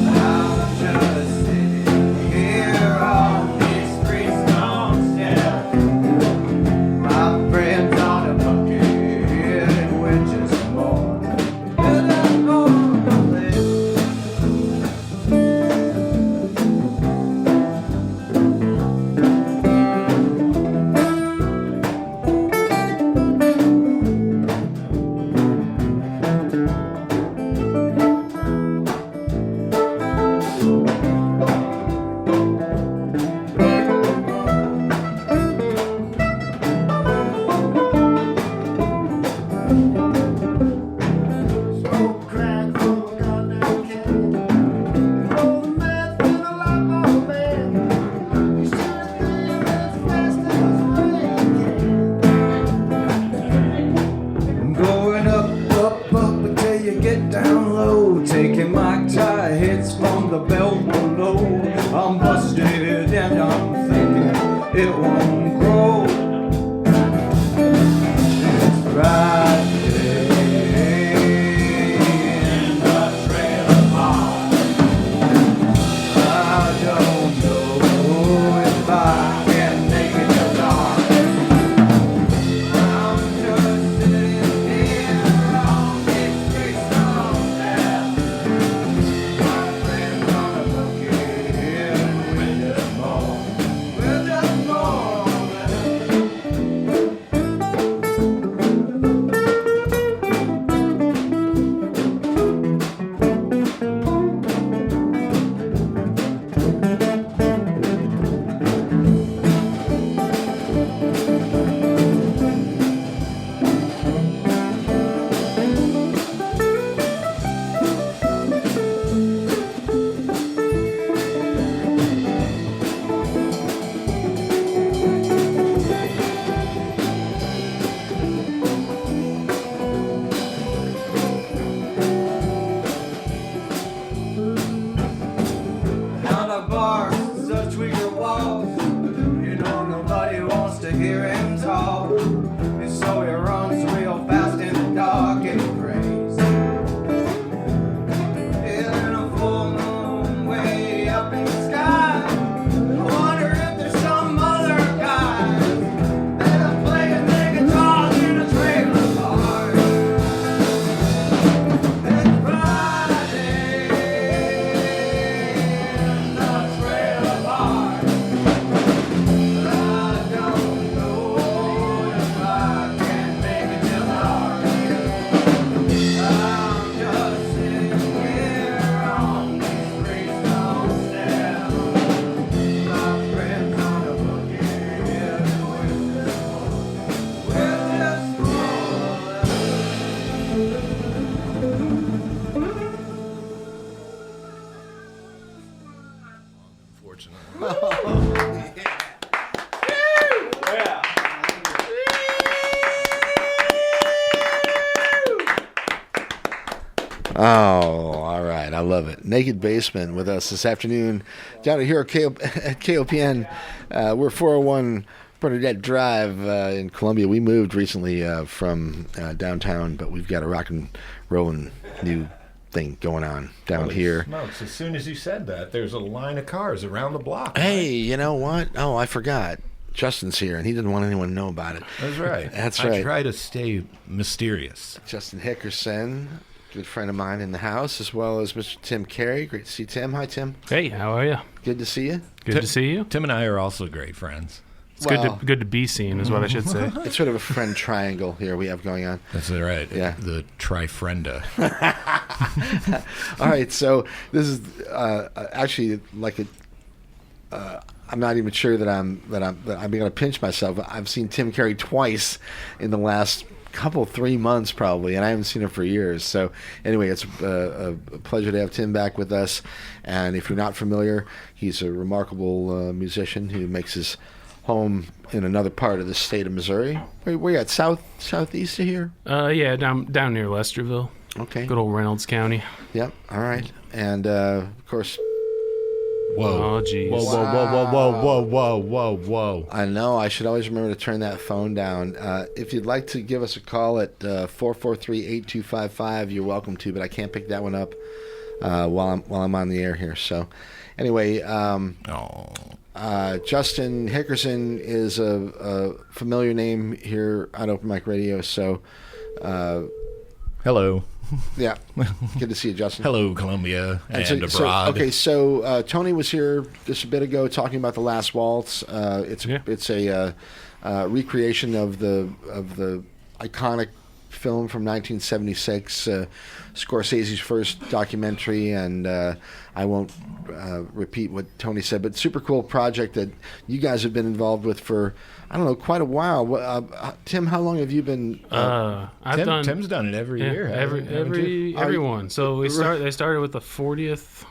I'm just sitting here on this free stone step. My friends on a bucket and we're just born. belt below. I'm busted and I'm thinking it won't grow. It's Friday in the trailer park. I don't know if I can make it to dark. I'm just sitting here on this freestyle step. My friends are looking, we're just more. Down the bars, such weaker walls. You know nobody wants to hear him talk. And so he runs real fast in the dark and he prays. Feeling a full moon way up in the sky. I wonder if there's some other guys that are playing their guitars in a trailer park. It's Friday in the trailer park. I don't know if I can make it till dark. I'm just sitting here on these freestyle steps. My friends are looking, we're just Oh, all right. I love it. Naked Basement with us this afternoon down here at KOPN. We're 401 Bernadette Drive in Columbia. We moved recently from downtown, but we've got a rock and rollin' new thing going on down here. Smokes. As soon as you said that, there's a line of cars around the block. Hey, you know what? Oh, I forgot. Justin's here, and he didn't want anyone to know about it. That's right. That's I right. try to stay mysterious. Justin Hickerson, good friend of mine in the house, as well as Mr. Tim Carey. Great to see Tim. Hi, Tim. Hey, how are you? Good to see you. Good to see you. Tim and I are also great friends. It's Well- good to be seen, is what I should say. It's sort of a friend triangle here we have going on. That's right. Yeah. The trifrenda. All right, so this is actually like a. I'm not even sure that I'm going to pinch myself. I've seen Tim Carey twice in the last 3 months probably, and I haven't seen him for years. So anyway, it's a pleasure to have Tim back with us. And if you're not familiar, he's a remarkable musician who makes his home in another part of the state of Missouri. Where you at? Southeast of here? Yeah, down near Lesterville. Okay. Good old Reynolds County. Yep. All right. And of course. Whoa. Oh, geez. Whoa, whoa, whoa, whoa, whoa, whoa, whoa, whoa, whoa. I know. I should always remember to turn that phone down. If you'd like to give us a call at 443-8255, you're welcome to, but I can't pick that one up while I'm on the air here. So anyway, Justin Hickerson is a familiar name here on Open Mic Radio. So Hello. yeah, good to see you, Justin. Hello, Columbia and abroad. So Tony was here just a bit ago talking about the Last Waltz. It's a recreation of the iconic film from 1976, Scorsese's first documentary, and I won't repeat what Tony said, but super cool project that you guys have been involved with for, I don't know, quite a while. Tim, how long have you been? Tim's done it every year. Everyone. So they started with the 40th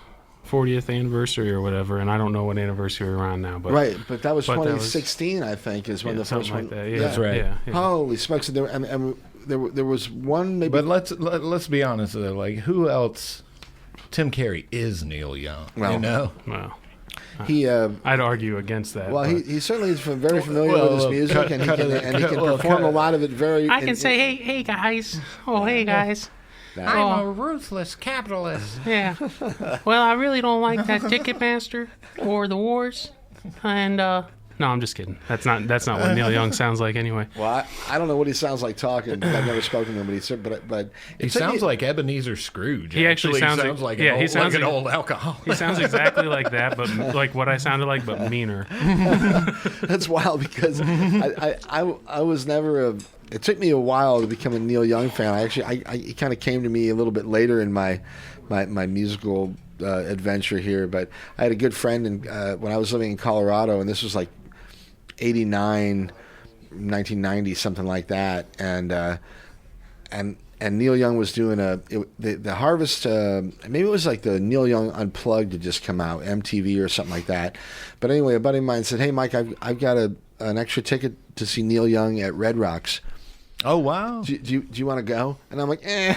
anniversary or whatever, and I don't know what anniversary we're on now, but right, but that was 2016, I think, is when the first one. Like that. Yeah, that's right. Yeah. Holy smokes! And there was one maybe. But let's be honest though. Like, who else Tim Carey is Neil Young. Well, you know. Well, He, I'd argue against that. well, but he certainly is very familiar with his music, and he can perform a lot of it very. I can say, hey guys. Oh, hey guys. I'm a ruthless capitalist. Yeah. Well, I really don't like that Ticketmaster or the wars. And no, I'm just kidding. That's not what Neil Young sounds like anyway. Well, I don't know what he sounds like talking. Because I've never spoken to him, but he said, but he sounds like Ebenezer Scrooge. He actually sounds like he sounds an old alcoholic. He sounds exactly like that, but like what I sounded like, but meaner. That's wild because I was never it took me a while to become a Neil Young fan. He kind of came to me a little bit later in my musical adventure here. But I had a good friend when I was living in Colorado, and this was like 89, 1990, something like that. And Neil Young was doing the Harvest. Maybe it was like the Neil Young Unplugged had just come out, MTV or something like that. But anyway, a buddy of mine said, "Hey, Mike, I've got an extra ticket to see Neil Young at Red Rocks. Oh, wow. Do you want to go?" And I'm like, eh.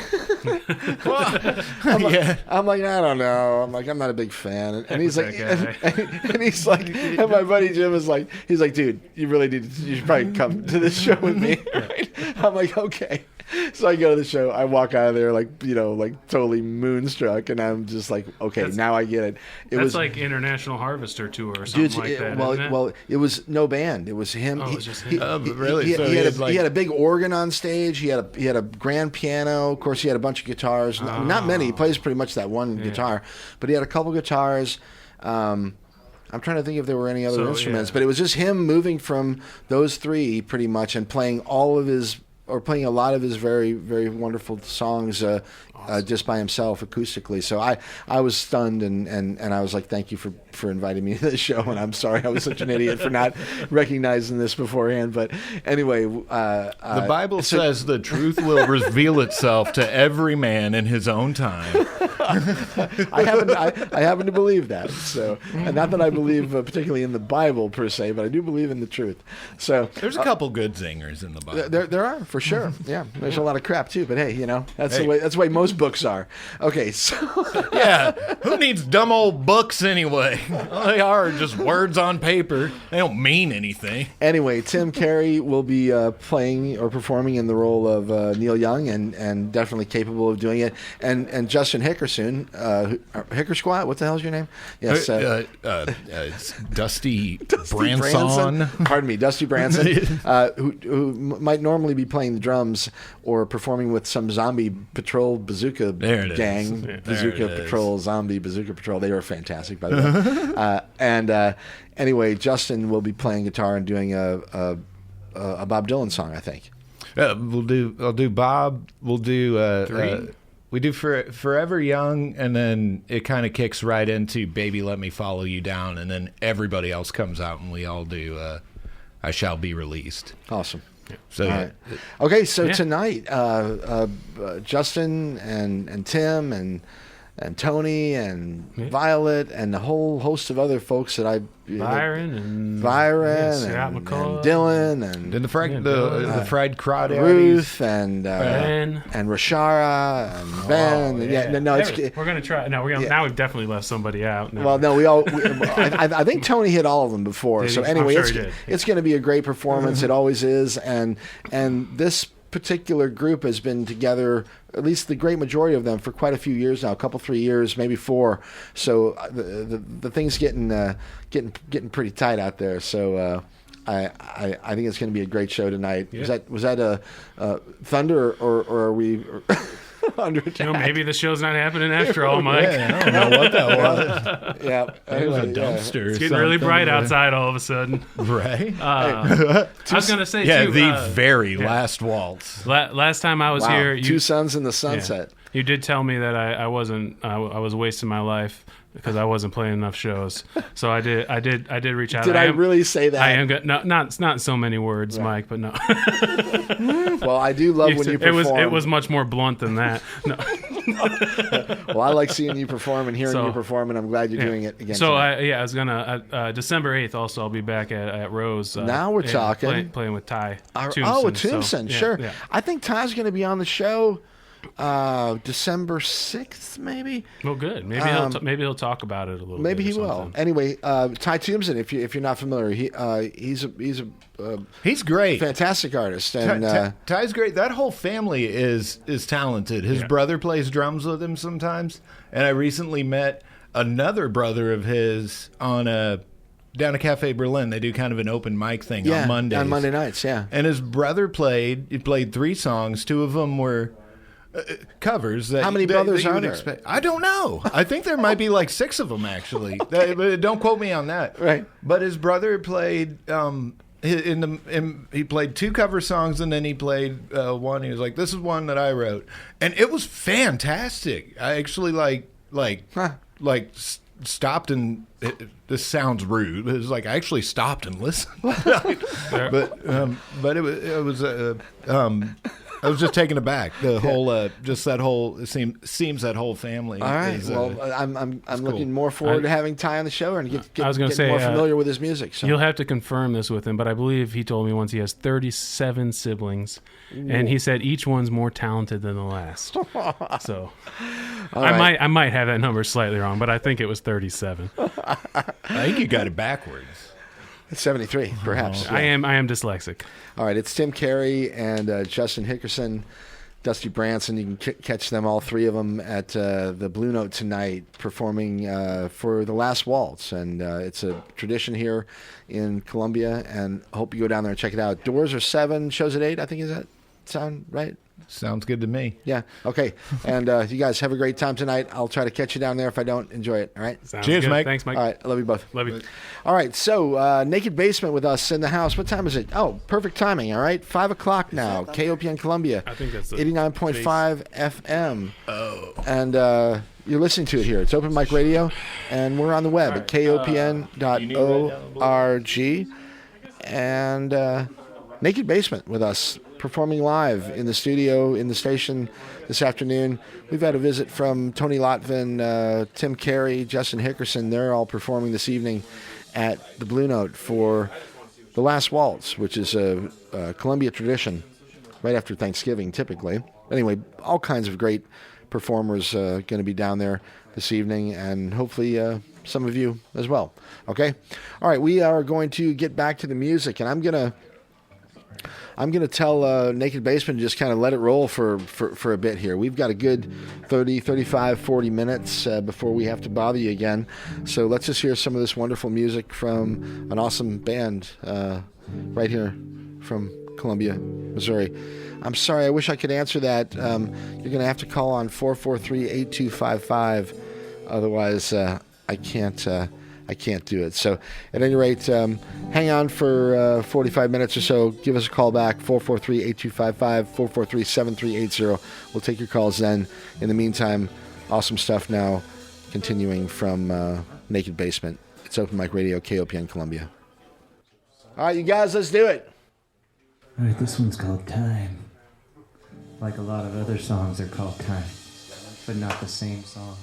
Yeah. I'm like, I don't know. I'm like, I'm not a big fan. And he's like, and he's like, and my buddy Jim is like, he's like, dude, you should probably come to this show with me. Right? I'm like, okay. So I go to the show. I walk out of there like totally moonstruck, and I'm just like, okay, now I get it. It was like International Harvester Tour or something like that. Well, it was no band. It was him. Oh, it was just him. Really? He had a big organ on stage. He had a grand piano. Of course, he had a bunch of guitars. Not many. He plays pretty much that one guitar, but he had a couple guitars. I'm trying to think if there were any other instruments, but it was just him moving from those three pretty much and playing playing a lot of his very, very wonderful songs just by himself acoustically. So I was stunned and I was like, thank you for inviting me to the show, and I'm sorry I was such an idiot for not recognizing this beforehand. But anyway, the Bible says the truth will reveal itself to every man in his own time. I happen to believe that. So, and not that I believe particularly in the Bible per se, but I do believe in the truth. So there's a couple good zingers in the Bible. There are, for sure. Yeah, there's a lot of crap too. But hey, that's the way most books are. Okay, so yeah, who needs dumb old books anyway? All they are just words on paper. They don't mean anything. Anyway, Tim Carey will be playing or performing in the role of Neil Young, and definitely capable of doing it. And Justin Hickerson, Hickersquat, what the hell's your name? Yes, it's Dusty Branson. Pardon me, Dusty Branson, who might normally be playing the drums or performing with some zombie patrol bazooka gang. Bazooka Patrol, zombie bazooka patrol. They are fantastic, by the way. Anyway, Justin will be playing guitar and doing a Bob Dylan song, I think. I'll do Bob. We'll do we do Forever Young, and then it kind of kicks right into Baby Let Me Follow You Down, and then everybody else comes out and we all do I Shall Be Released. Awesome. So right. Okay, so tonight Justin and Tim and Tony and Violet and a whole host of other folks that Byron and Dylan and the fried crawdaddies, Ruth and Rashara and Ben. We're gonna try. No, now we've definitely left somebody out. No. Well, no, I think Tony hit all of them before. So anyway, it's going to be a great performance. It always is, and this particular group has been together, at least the great majority of them, for quite a few years now, 3 years, maybe 4. So the thing's getting pretty tight out there. So I think it's going to be a great show tonight. Yeah. Was that a thunder or are we under attack? Maybe the show's not happening after all, Mike. Yeah, I don't know what that was. Yeah, it was a dumpster. It's getting really bright outside all of a sudden. Right. I was going to say, too. The very Last Waltz. Last time I was here, Two Suns in the Sunset. You did tell me that I was wasting my life because I wasn't playing enough shows. So I did reach out. Did I really say that? I am good. No, not so many words, right. Mike, but no. Well, I do love when you perform. It was much more blunt than that. No. Well, I like seeing you perform and hearing you perform, and I'm glad you're doing it again. So I was gonna December 8th. Also, I'll be back at Rose. Now we're talking. Playing with Ty. Tombstone, sure. Yeah. I think Ty's going to be on the show. December 6th, maybe. Well, good. Maybe he'll talk about it a little. Maybe bit he or will. something. Anyway, Ty Tombson, if you're not familiar, he's great, fantastic artist, and Ty's great. That whole family is talented. His brother plays drums with him sometimes, and I recently met another brother of his on down at Cafe Berlin. They do kind of an open mic thing on Mondays. On Monday nights, yeah. And his brother played 3 songs. 2 of them were covers. How many brothers are there? I don't know. I think there might be like 6 of them, actually. But don't quote me on that. Right. But his brother played... he played 2 cover songs, and then he played one. He was like, "This is one that I wrote," and it was fantastic. I actually stopped and this sounds rude, but it was like I actually stopped and listened. but it was I was just taken aback. The whole just that whole seems that whole family. All right. Is, I'm looking cool. more forward to having Ty on the show and I was going to say more familiar with his music. So. You'll have to confirm this with him, but I believe he told me once he has 37 siblings, and he said each one's more talented than the last. So I might have that number slightly wrong, but I think it was 37. I think you got it backwards. It's 73, perhaps. I am dyslexic. All right, it's Tim Carey and Justin Hickerson, Dusty Branson. You can catch them, all 3 of them, at the Blue Note tonight, performing for the Last Waltz. And it's a tradition here in Columbia, and I hope you go down there and check it out. Doors are 7, shows at 8, I think. Does that sound right? Sounds good to me. Yeah. Okay. And you guys have a great time tonight. I'll try to catch you down there if I don't. Enjoy it. All right. Cheers, good. Mike. Thanks, Mike. All right. I love you both. Love you. All right. So, Naked Basement with us in the house. What time is it? Oh, perfect timing. All right. 5 o'clock now. KOPN Columbia. I think that's 89.5 FM. Oh. And you're listening to it here. It's Open Mic Radio. And we're on the web at kopn.org. And Naked Basement with us, performing live in the studio in the station this afternoon. We've had a visit from Tony Lotven, Tim Carey, Justin Hickerson. They're all performing this evening at the Blue Note for the Last Waltz, which is a Columbia tradition right after Thanksgiving, typically. Anyway, all kinds of great performers going to be down there this evening, and hopefully some of you as well. Okay? All right, we are going to get back to the music, and I'm going to tell Naked Basement to just kind of let it roll for a bit here. We've got a good 30, 35, 40 minutes before we have to bother you again. So let's just hear some of this wonderful music from an awesome band right here from Columbia, Missouri. I'm sorry, I wish I could answer that. You're going to have to call on 443-8255. Otherwise, I can't do it. So at any rate, hang on for 45 minutes or so. Give us a call back, 443-8255, 443-7380. We'll take your calls then. In the meantime, awesome stuff now, continuing from Naked Basement. It's Open Mic Radio, KOPN Columbia. All right, you guys, let's do it. All right, this one's called Time. Like a lot of other songs are called Time, but not the same song.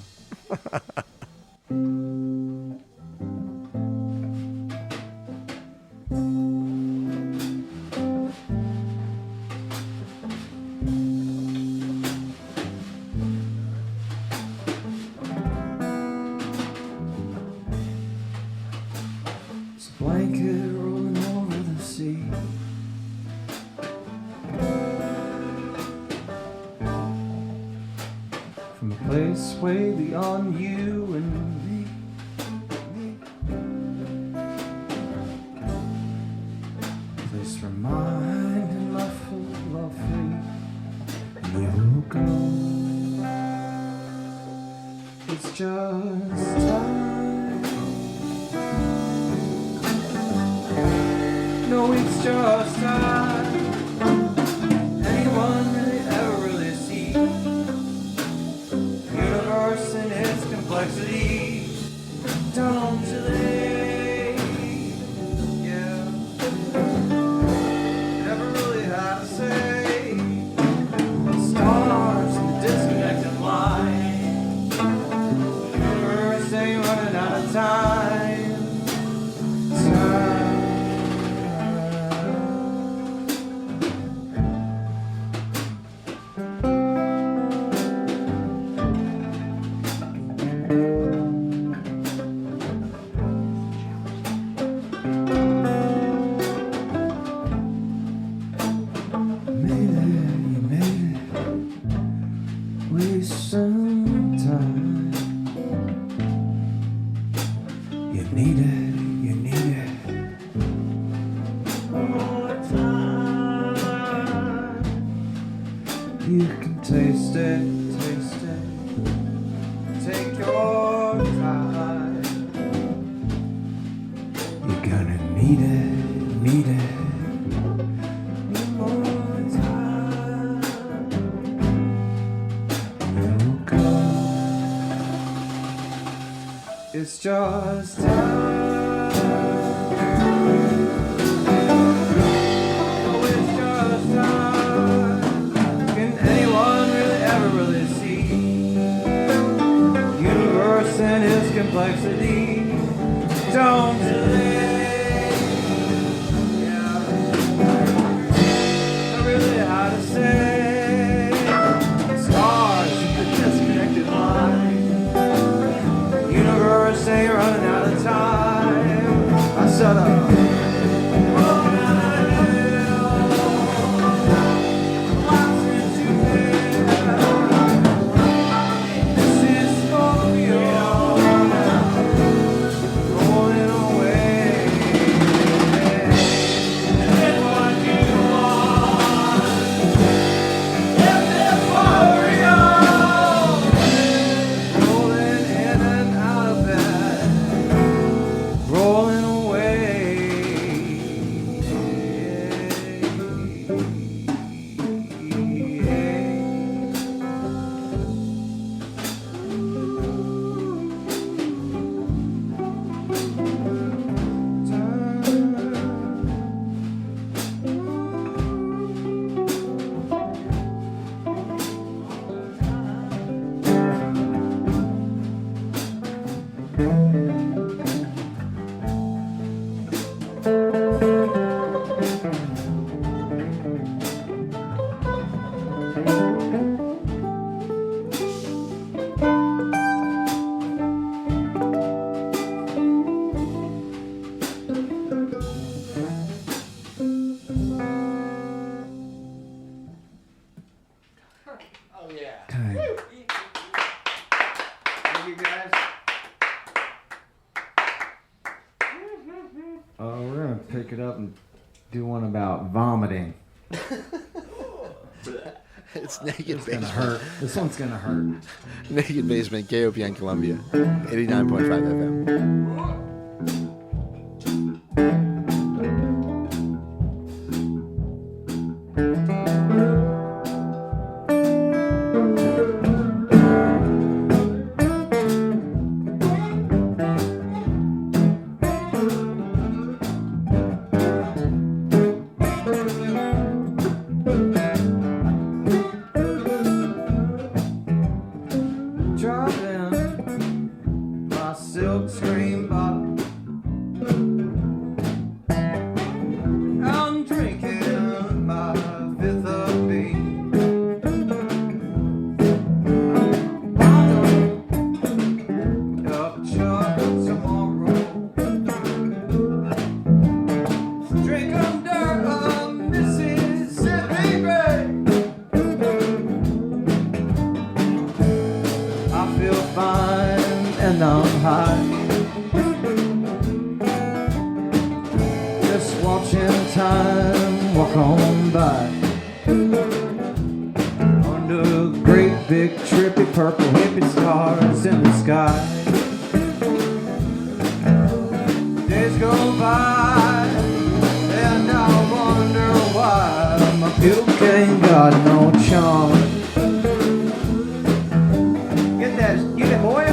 It's a blanket rolling over the sea. From a place way beyond you and me. A place for mind and my philosophy. You'll go. It's just time. No, it's just time. Anyone really ever really see the universe and its complexity down today? Yeah, never really had to say. The stars and the disconnected line. The universe ain't running out of time. it's just time. Oh, it's just time. Can anyone really ever really see the universe and its complexity? Don't delay. Yeah. Not really how to say. Stars in the disconnected line. Universe ain't running out of time. I shut up. We're gonna pick it up and do one about vomiting. It's Naked It's Basement. gonna hurt. This one's gonna hurt. Naked Basement, KOPN Columbia, 89.5 FM. Dropping my silk screen bottle. I'm drinking my fifth of beer. Up chocolate tomorrow. Drink under a Mississippi rain. I feel fine and I'm high. Just watching time walk on by. Under great big trippy purple hippie stars in the sky. Days go by and I wonder why my puke ain't got no charm. Get that boy.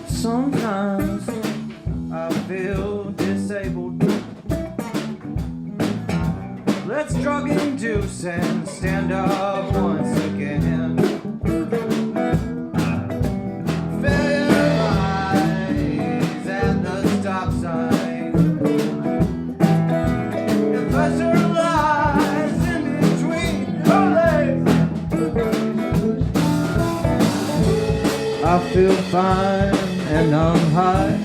Sometimes I feel disabled. deuce and stand up once again. Failure lies at the stop sign, and pleasure lies in between her legs. I feel fine and I'm high,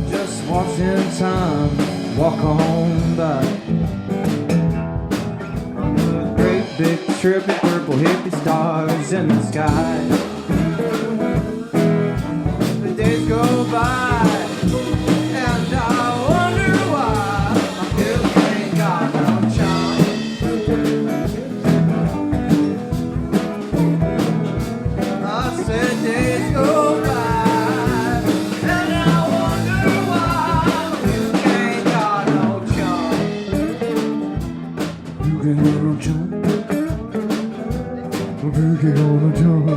just watching time walk on by. Great big trippy purple hippie stars in the sky. The days go by and I wonder why my pills ain't got no charm. I said days go by and I wonder why my pills ain't got no charm. You can go no charm. Boogie on a job.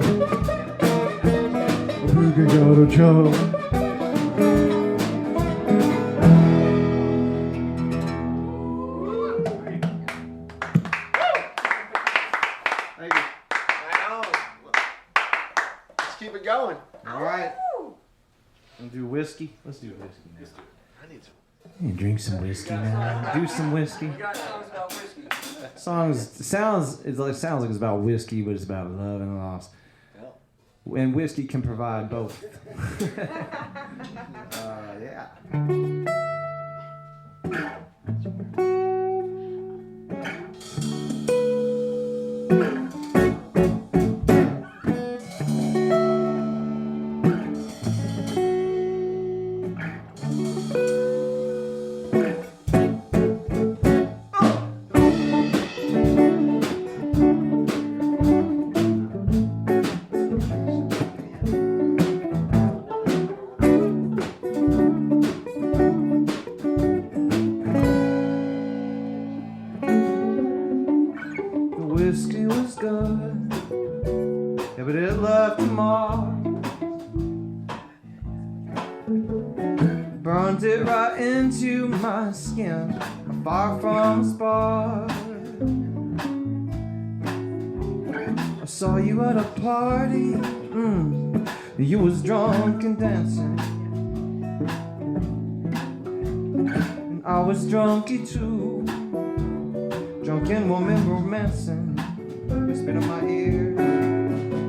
Boogie got a job. Let's keep it going. All right. We'll do whiskey. Let's do whiskey now. I need some. You drink some whiskey now. Do some whiskey. Songs sounds like it's about whiskey, but it's about love and loss. And whiskey can provide both. Yeah. Whiskey was good, yeah, but it left a mark. Burned it right into my skin, far from a spark. I saw you at a party, you was drunk and dancing, and I was drunky too. Drunk and woman romancing, whispered in my ear.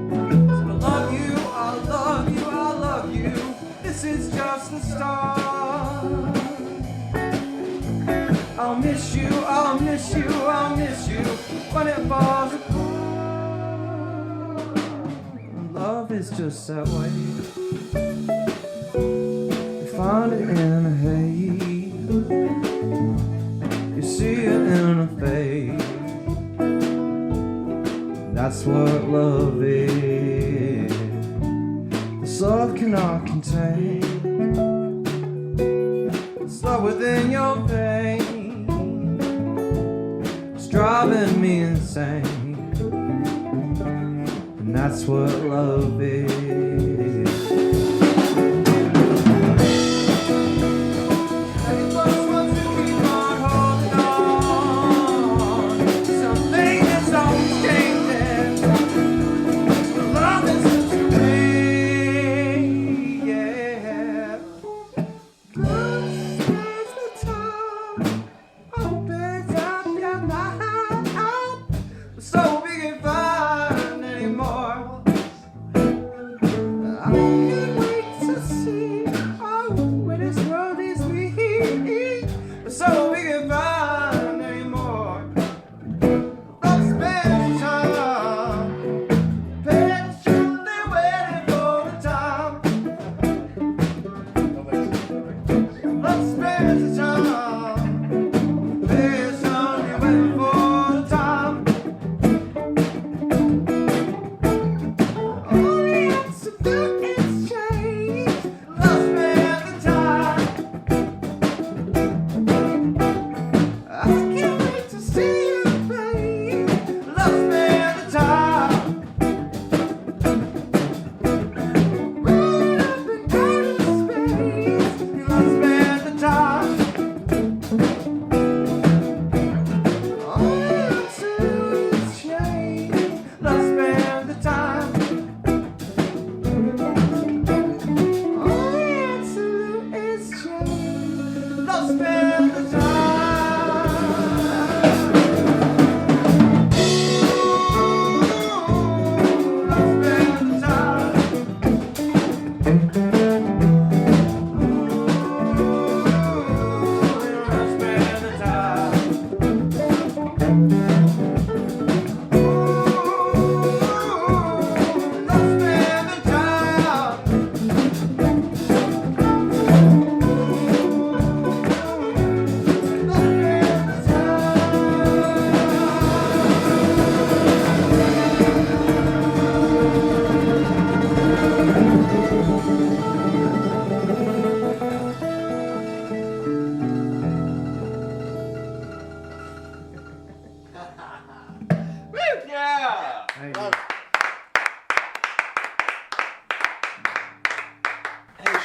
Said, I love you, I love you, I love you. This is just the start. I'll miss you, I'll miss you, I'll miss you when it falls apart. Love is just that way. You find it in a haze. You see it in a face. That's what love is. This love cannot contain. It's love within your veins. It's driving me insane. And that's what love is.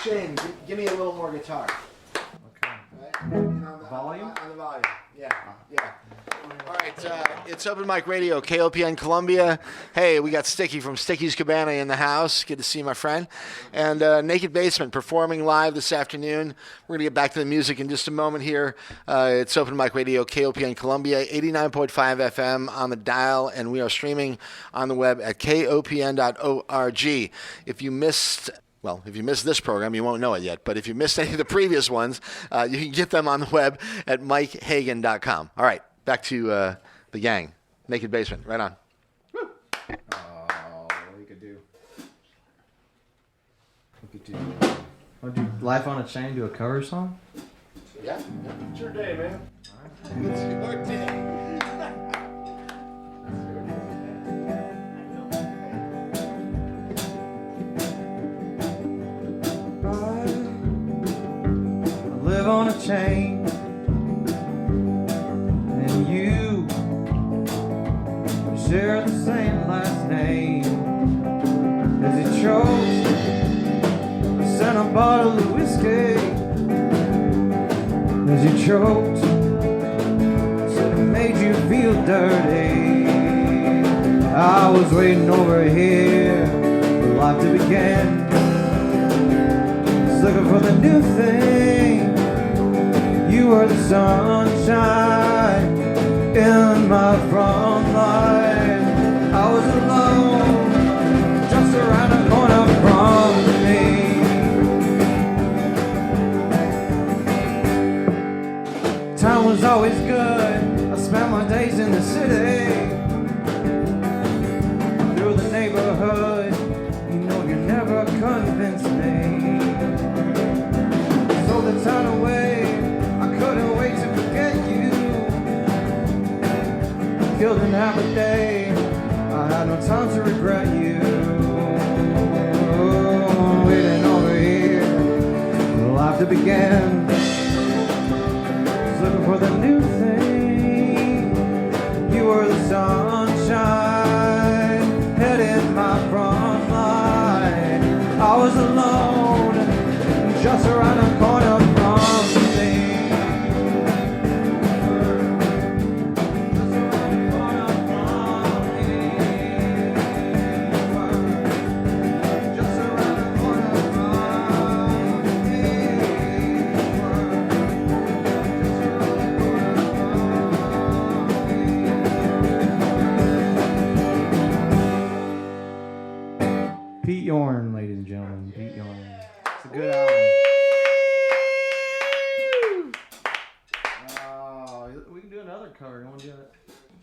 Shane, give me a little more guitar. Okay. Volume? On the volume. Yeah. All right, it's Open Mic Radio, KOPN Columbia. Hey, we got Sticky from Sticky's Cabana in the house. Good to see you, my friend. And Naked Basement performing live this afternoon. We're going to get back to the music in just a moment here. It's Open Mic Radio, KOPN Columbia, 89.5 FM on the dial, and we are streaming on the web at kopn.org. If you missed this program, you won't know it yet. But if you missed any of the previous ones, you can get them on the web at MikeHagan.com. All right, back to the gang. Naked Basement, right on. Oh, we could do. Want to do Life on a Chain, do a cover song? Yeah. It's your day, man. It's your day. Live on a chain, and you share the same last name. As he chose to send a bottle of whiskey, as you choked, said it made you feel dirty. I was waiting over here for life to begin, just looking for the new thing. You were the sunshine in my front line. I was alone, just around the corner from me. Time was always good. I spent my days in the city, through the neighborhood. You know you never convinced me. So the time away. Couldn't wait to forget you. Killed in half a day. I had no time to regret you. Oh, waiting over here for life to begin. Just looking for the new thing. You were the sunshine, head in my front line. I was alone, just around the corner from me. Pete Yorn, ladies and gentlemen. Pete Yorn. It's a good album. Oh, we can do another cover. You want to do it?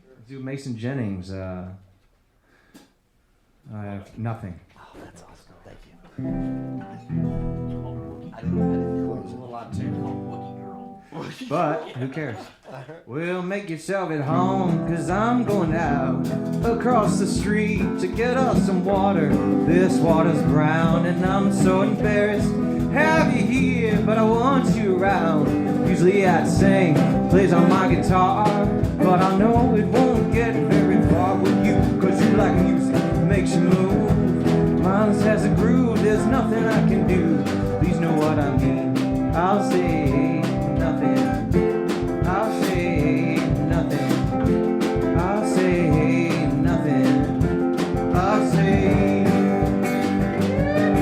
Let's do Mason Jennings. I have nothing. Oh, that's awesome. Thank you. I didn't close it. A lot too. But who cares? Well, make yourself at home, 'cause I'm going out across the street to get us some water. This water's brown and I'm so embarrassed. Have you here, but I want you around. Usually I'd sing, plays on my guitar, but I know it won't get very far with you, 'cause you like music, makes you move. Mine has a groove, there's nothing I can do. Please know what I mean. I'll say nothing. I'll say nothing. I'll say nothing. I'll say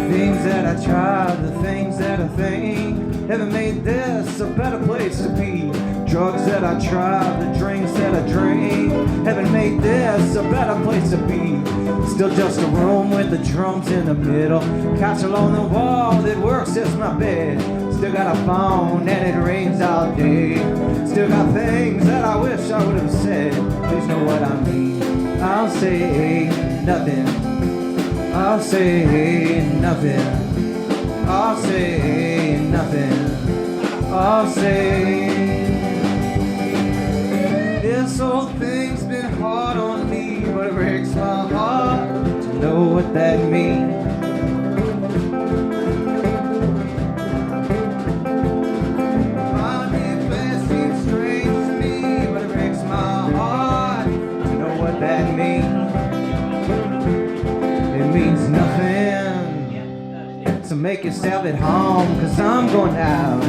things that I tried, the things that I think haven't made this a better place to be. Drugs that I tried, the drinks that I drink haven't made this a better place to be. Still just a room with the drums in the middle, couch along the wall that works as my bed. Still got a phone and it rings all day. Still got things that I wish I would have said. Please know what I mean. I'll say nothing. I'll say nothing. I'll say nothing. I'll say this whole thing's been hard on me, but it breaks my heart to know what that means. That means it means nothing. So make make yourself at home, cause I'm going out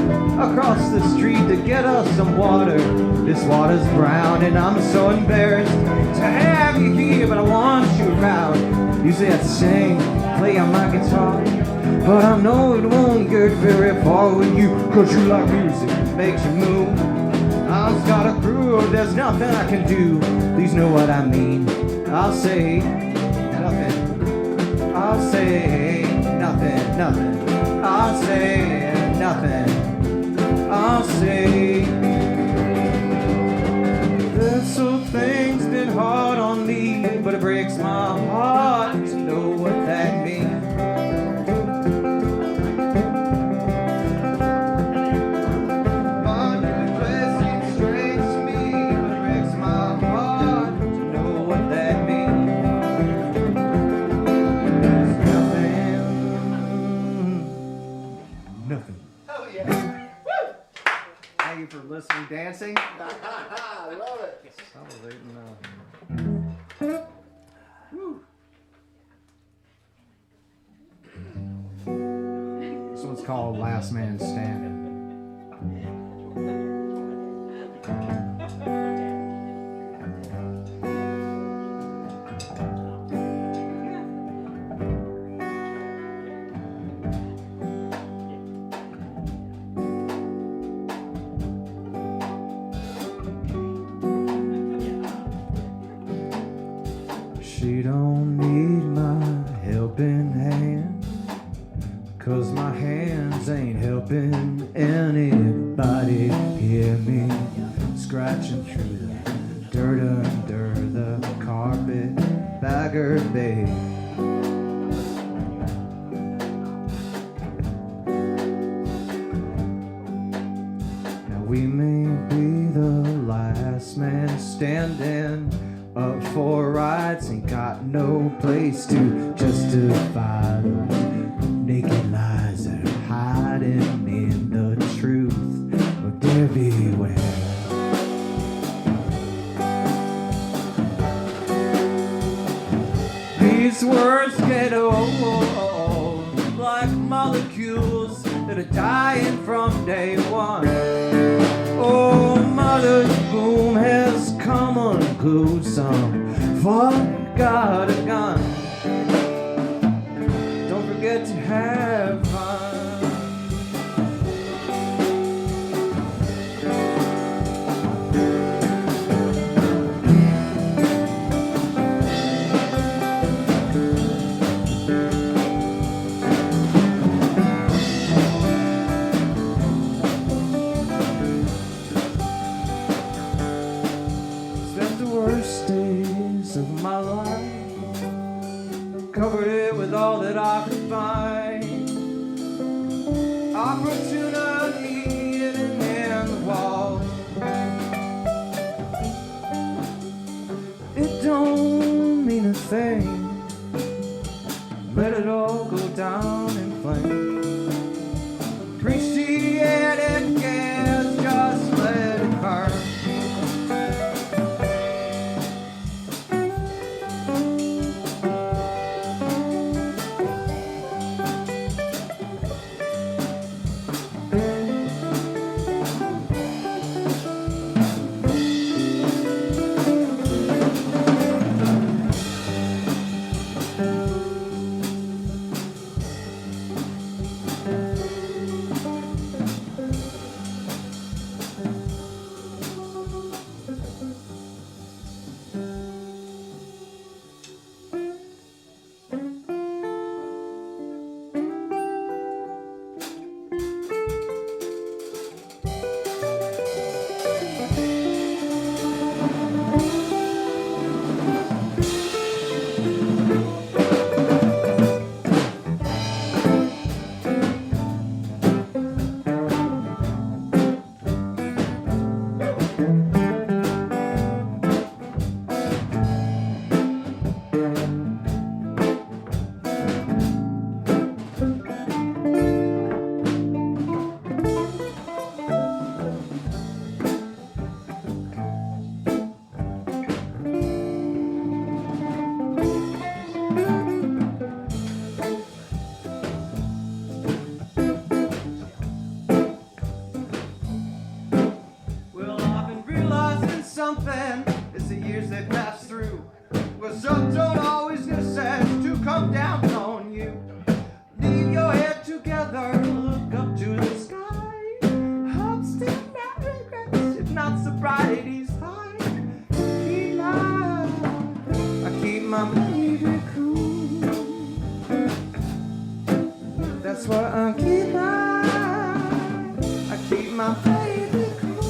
across the street to get us some water. This water's brown and I'm so embarrassed to have you here, but I want you around. Usually I'd sing, play on my guitar, but I know it won't get very far with you, cause you like music, it makes you move. I've got a groove, there's nothing I can do. Please know what I mean. I'll say nothing. I'll say nothing, nothing. I'll say nothing. I'll say this whole thing's been hard on me, but it breaks my heart to know what that means. For listening, dancing. I love it. This one's called Last Man Standing. She don't need my helping hand, cause my hands ain't helping anybody. Hear me scratching through the dirt under the carpet, bagger babe. Now we may be the last man standing, up for rights, ain't got no place to justify those naked lies that are hiding in the truth. Oh dear, beware. These words get old, like molecules that are dying from day one. Oh, mother's boom has come unglued. Some fuck got a gun. Don't forget to have fun. Of my life, covered it with all that I could find. Opportunity hidden in the wall. It don't mean a thing. Let it all go down in flames. Appreciate gas, just let it burn. they pass through. Well, some don't always necessary to come down on you. Leave your head together, look up to the sky. Hope still not regrets, if not sobriety's high. I keep my baby cool. That's why I keep my baby cool.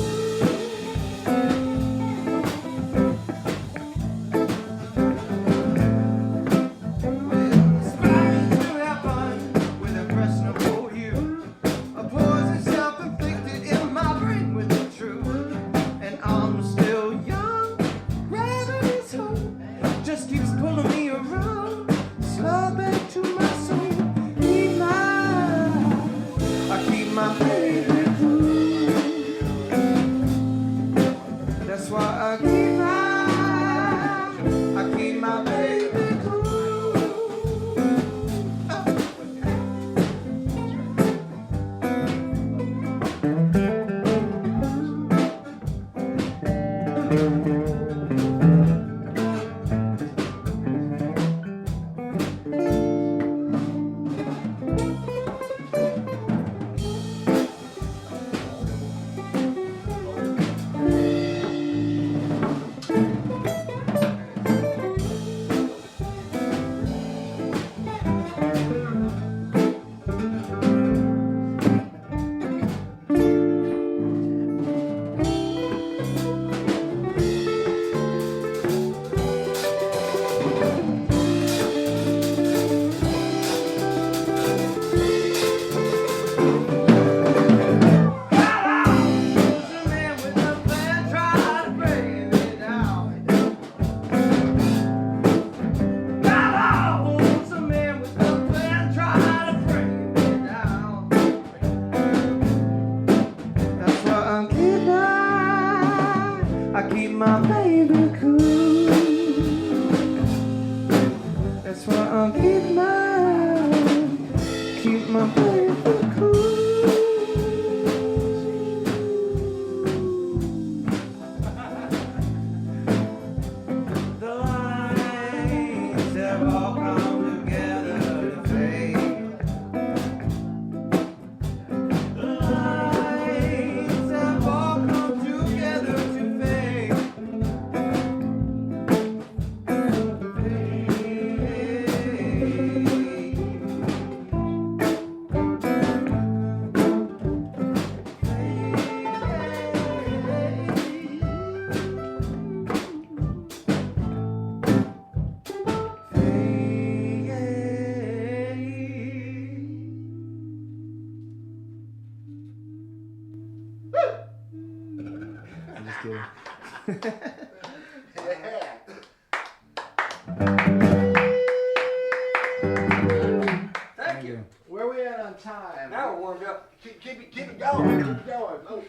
Thank you. Where we at on time? Now we're warmed up. Keep it going. Keep it going. Oh.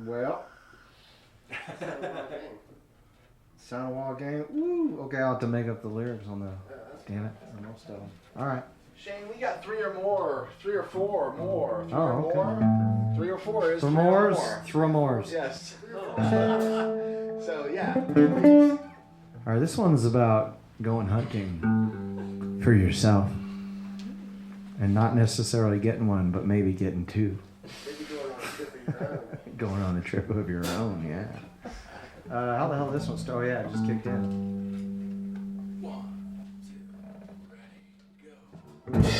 Well. Sound wall game. Woo. Okay, I'll have to make up the lyrics on the. Damn it, on most of them. All right. Shane, we got 3 or more, 3 or 4 or more. 3 Oh, or okay. more. 3 or 4 is 3 or Thromores, more. Thromores. Yes. So yeah. All right, this one's about going hunting for yourself, and not necessarily getting one, but maybe getting 2. Maybe going on a trip of your own. Going on a trip of your own, yeah. How the hell did this one start? Oh yeah, it just kicked in. 1, 2, ready, go.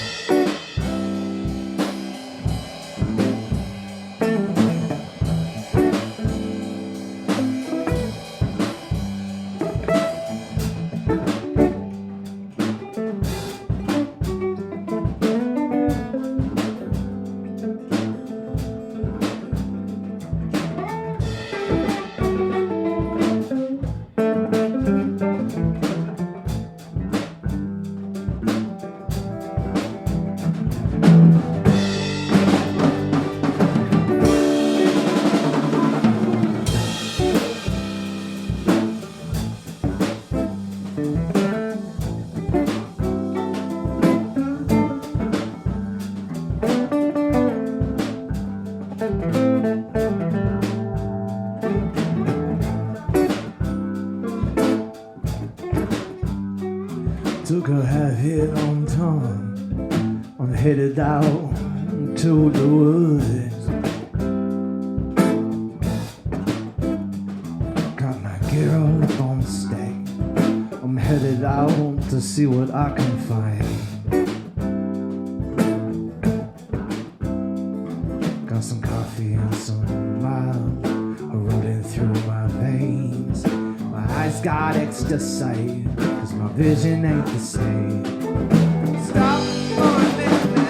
headed out to the woods. Got my gear all up on the stack. I'm headed out to see what I can find. Got some coffee and some mild running through my veins. My eyes got extra sight, 'cause my vision ain't the same. Stop for a minute now.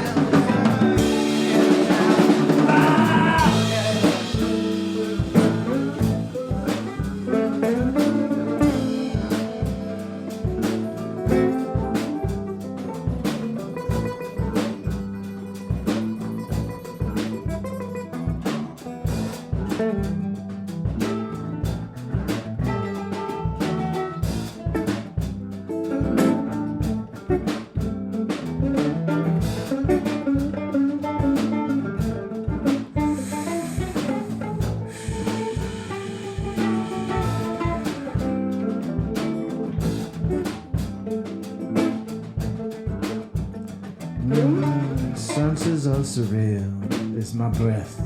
Senses are surreal as my breath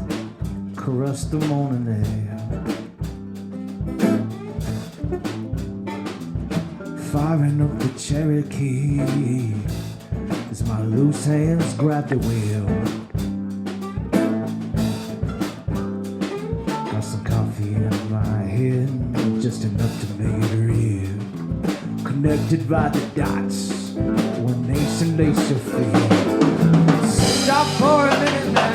caress the morning air. Firing up the Cherokee as my loose hands grab the wheel. Got some coffee in my head, just enough to make it real. Connected by the dots, one nation they shall feel. Stop for a minute now.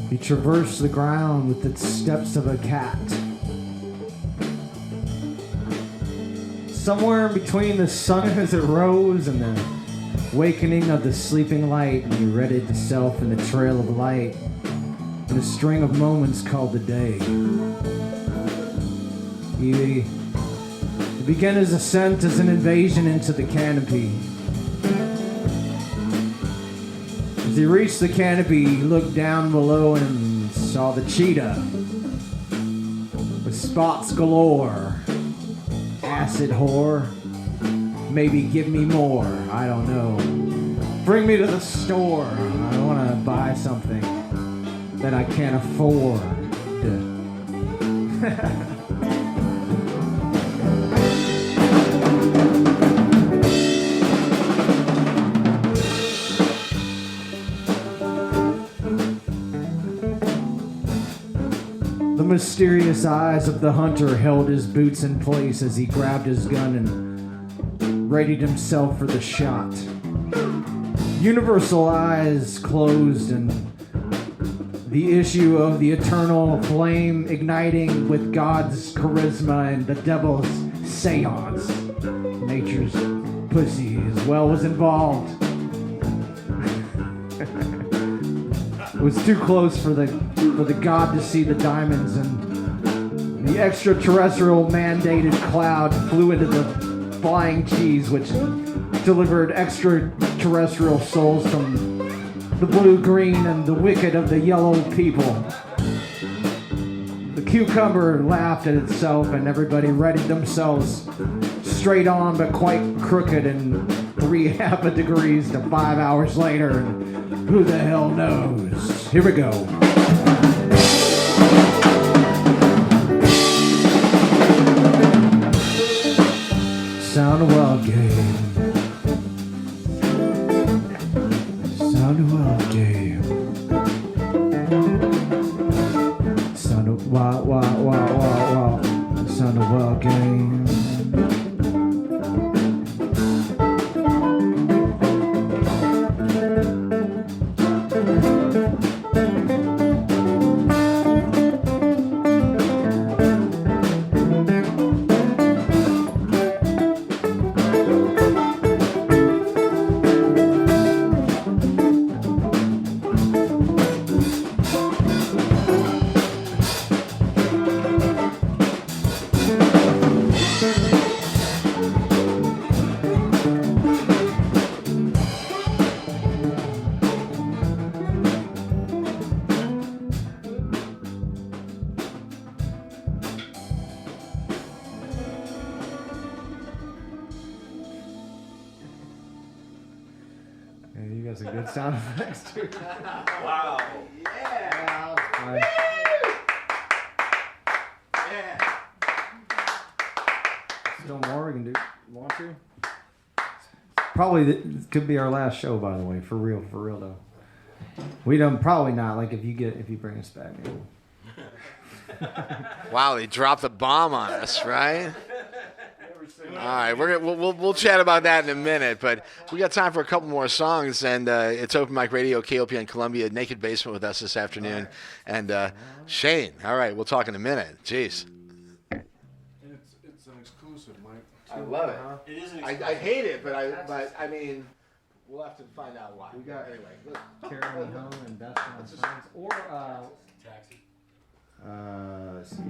He traversed the ground with the steps of a cat. Somewhere in between the sun as it rose and the awakening of the sleeping light, he readied himself in the trail of light in a string of moments called the day. He began his ascent as an invasion into the canopy. As he reached the canopy, he looked down below and saw the cheetah with spots galore. Acid whore, maybe give me more, I don't know. Bring me to the store, I want to buy something that I can't afford. The mysterious eyes of the hunter held his boots in place as he grabbed his gun and readied himself for the shot. Universal eyes closed and the issue of the eternal flame igniting with God's charisma and the devil's seance. Nature's pussy as well was involved. It was too close for the god to see the diamonds, and the extraterrestrial mandated cloud flew into the flying cheese, which delivered extraterrestrial souls from the blue, green, and the wicked of the yellow people. The cucumber laughed at itself, and everybody readied themselves straight on, but quite crooked, and 3.5 degrees to 5 hours later. And who the hell knows? Here we go. Sound of wild game. Sound of wild game. Sound of wild. Sound of wild game. Hey, you got some good sound effects too. Wow. Yeah. Yeah. Still more we can do. Want to? Probably could be our last show, by the way. For real though. We don't probably not. Like if you bring us back, maybe. Wow, they dropped the bomb on us, right? All right, we'll chat about that in a minute, but we got time for a couple more songs, and it's Open Mic Radio, KOPN Columbia, Naked Basement with us this afternoon, and Shane. All right, we'll talk in a minute. Jeez. It's an exclusive, Mike. I love it. It is an I hate it, but I mean, we'll have to find out why. We got anyway. Carry Me Home and Best on Songs, or Taxi. let's see.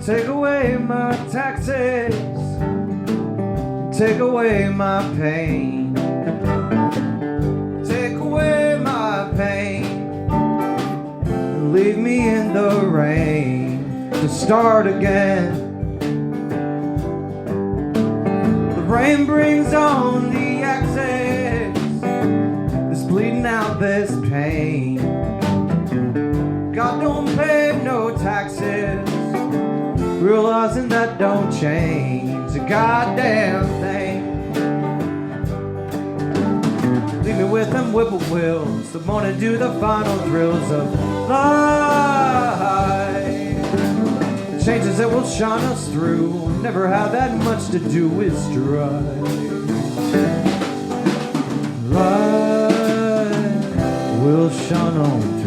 Take away my taxes, take away my pain, take away my pain, and leave me in the rain to start again. The rain brings on the excess, this bleeding out this pain. God don't pay no taxes, realizing that don't change a goddamn thing. Leave me with them whippoorwills that wanna do the final thrills of life. Changes that will shine us through, never have that much to do with strife. Life will shine on through.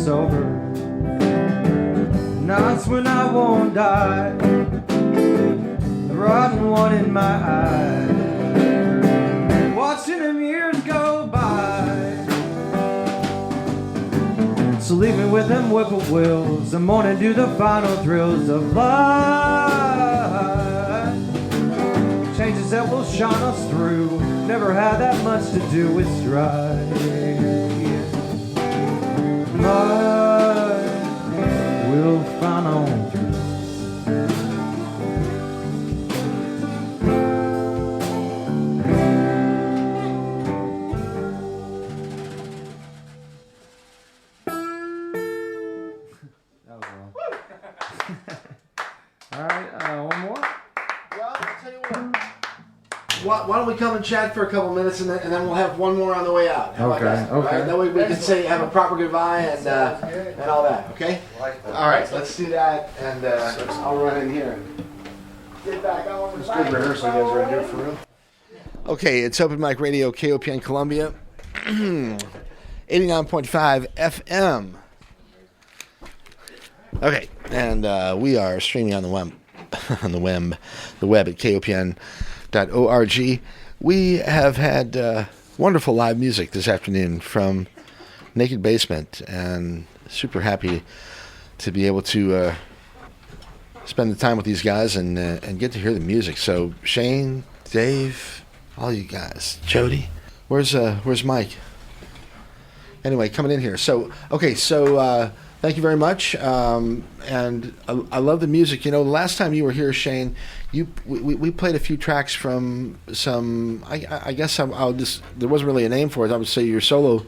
Sober, nights when I won't die, the rotten one in my eye, watching them years go by. So leave me with them whippoorwills, I'm gonna do the final thrills of life. Changes that will shine us through, never had that much to do with strife. We'll find on through. That was wrong. All right, one more. Well, I'll tell you what. Why don't we come and chat for a couple minutes, and then we'll have one more on the way out. How about that? Okay. Right? That way we can say have a proper goodbye and all that. Okay. All right. Let's do that, and I'll run in here and get back on. It's good rehearsal. You guys ready to do it for real? Okay, it's Open Mic Radio, KOPN Columbia, 89.5 FM. Okay, and we are streaming on the web, the web at kopn.org. We have had wonderful live music this afternoon from Naked Basement, and super happy to be able to spend the time with these guys and get to hear the music. So Shane, Dave, all you guys, Jody, where's Mike? Anyway, coming in here. So thank you very much, and I love the music. You know, the last time you were here, Shane, we played a few tracks from some. I guess I'll just, there wasn't really a name for it. I would say a solo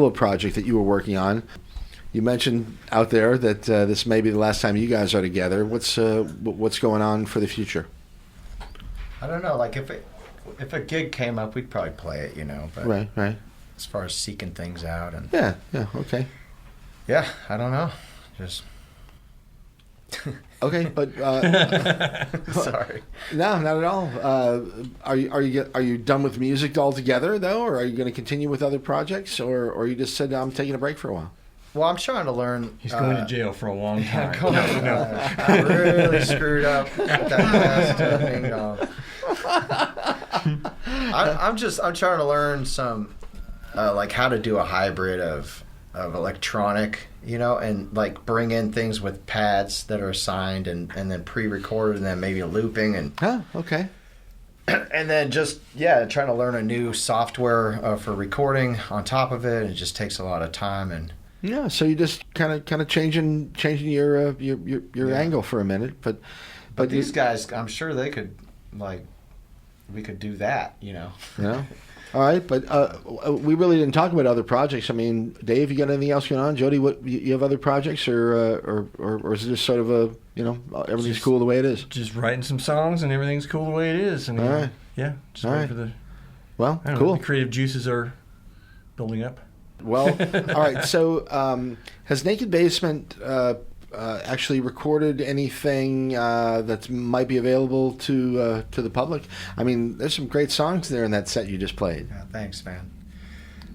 project that you were working on. You mentioned out there that this may be the last time you guys are together. What's going on for the future? I don't know. Like if if a gig came up, we'd probably play it, you know. But Right. as far as seeking things out and Yeah, okay. yeah, I don't know. Just Okay, but sorry. No, not at all. Are you done with music altogether though, or are you going to continue with other projects, or you just said I'm taking a break for a while? Well, I'm trying to learn. He's going to jail for a long time. I really screwed up that last ding dong. I'm trying to learn some like how to do a hybrid of electronic, you know, and like bring in things with pads that are assigned and then pre-recorded and then maybe looping and okay. And then just trying to learn a new software for recording on top of it. It just takes a lot of time and. Yeah, so you just kind of changing your angle for a minute, but these guys, I'm sure they could we could do that, you know. Yeah. All right, but we really didn't talk about other projects. I mean, Dave, you got anything else going on? Jody, what you have other projects, or is it just sort of a everything's just cool the way it is? Just writing some songs and everything's cool the way it is. And all right, just wait for the. Well, cool. The creative juices are building up. Well, all right. So, has Naked Basement actually recorded anything that might be available to the public? I mean, there's some great songs there in that set you just played. Yeah, thanks, man.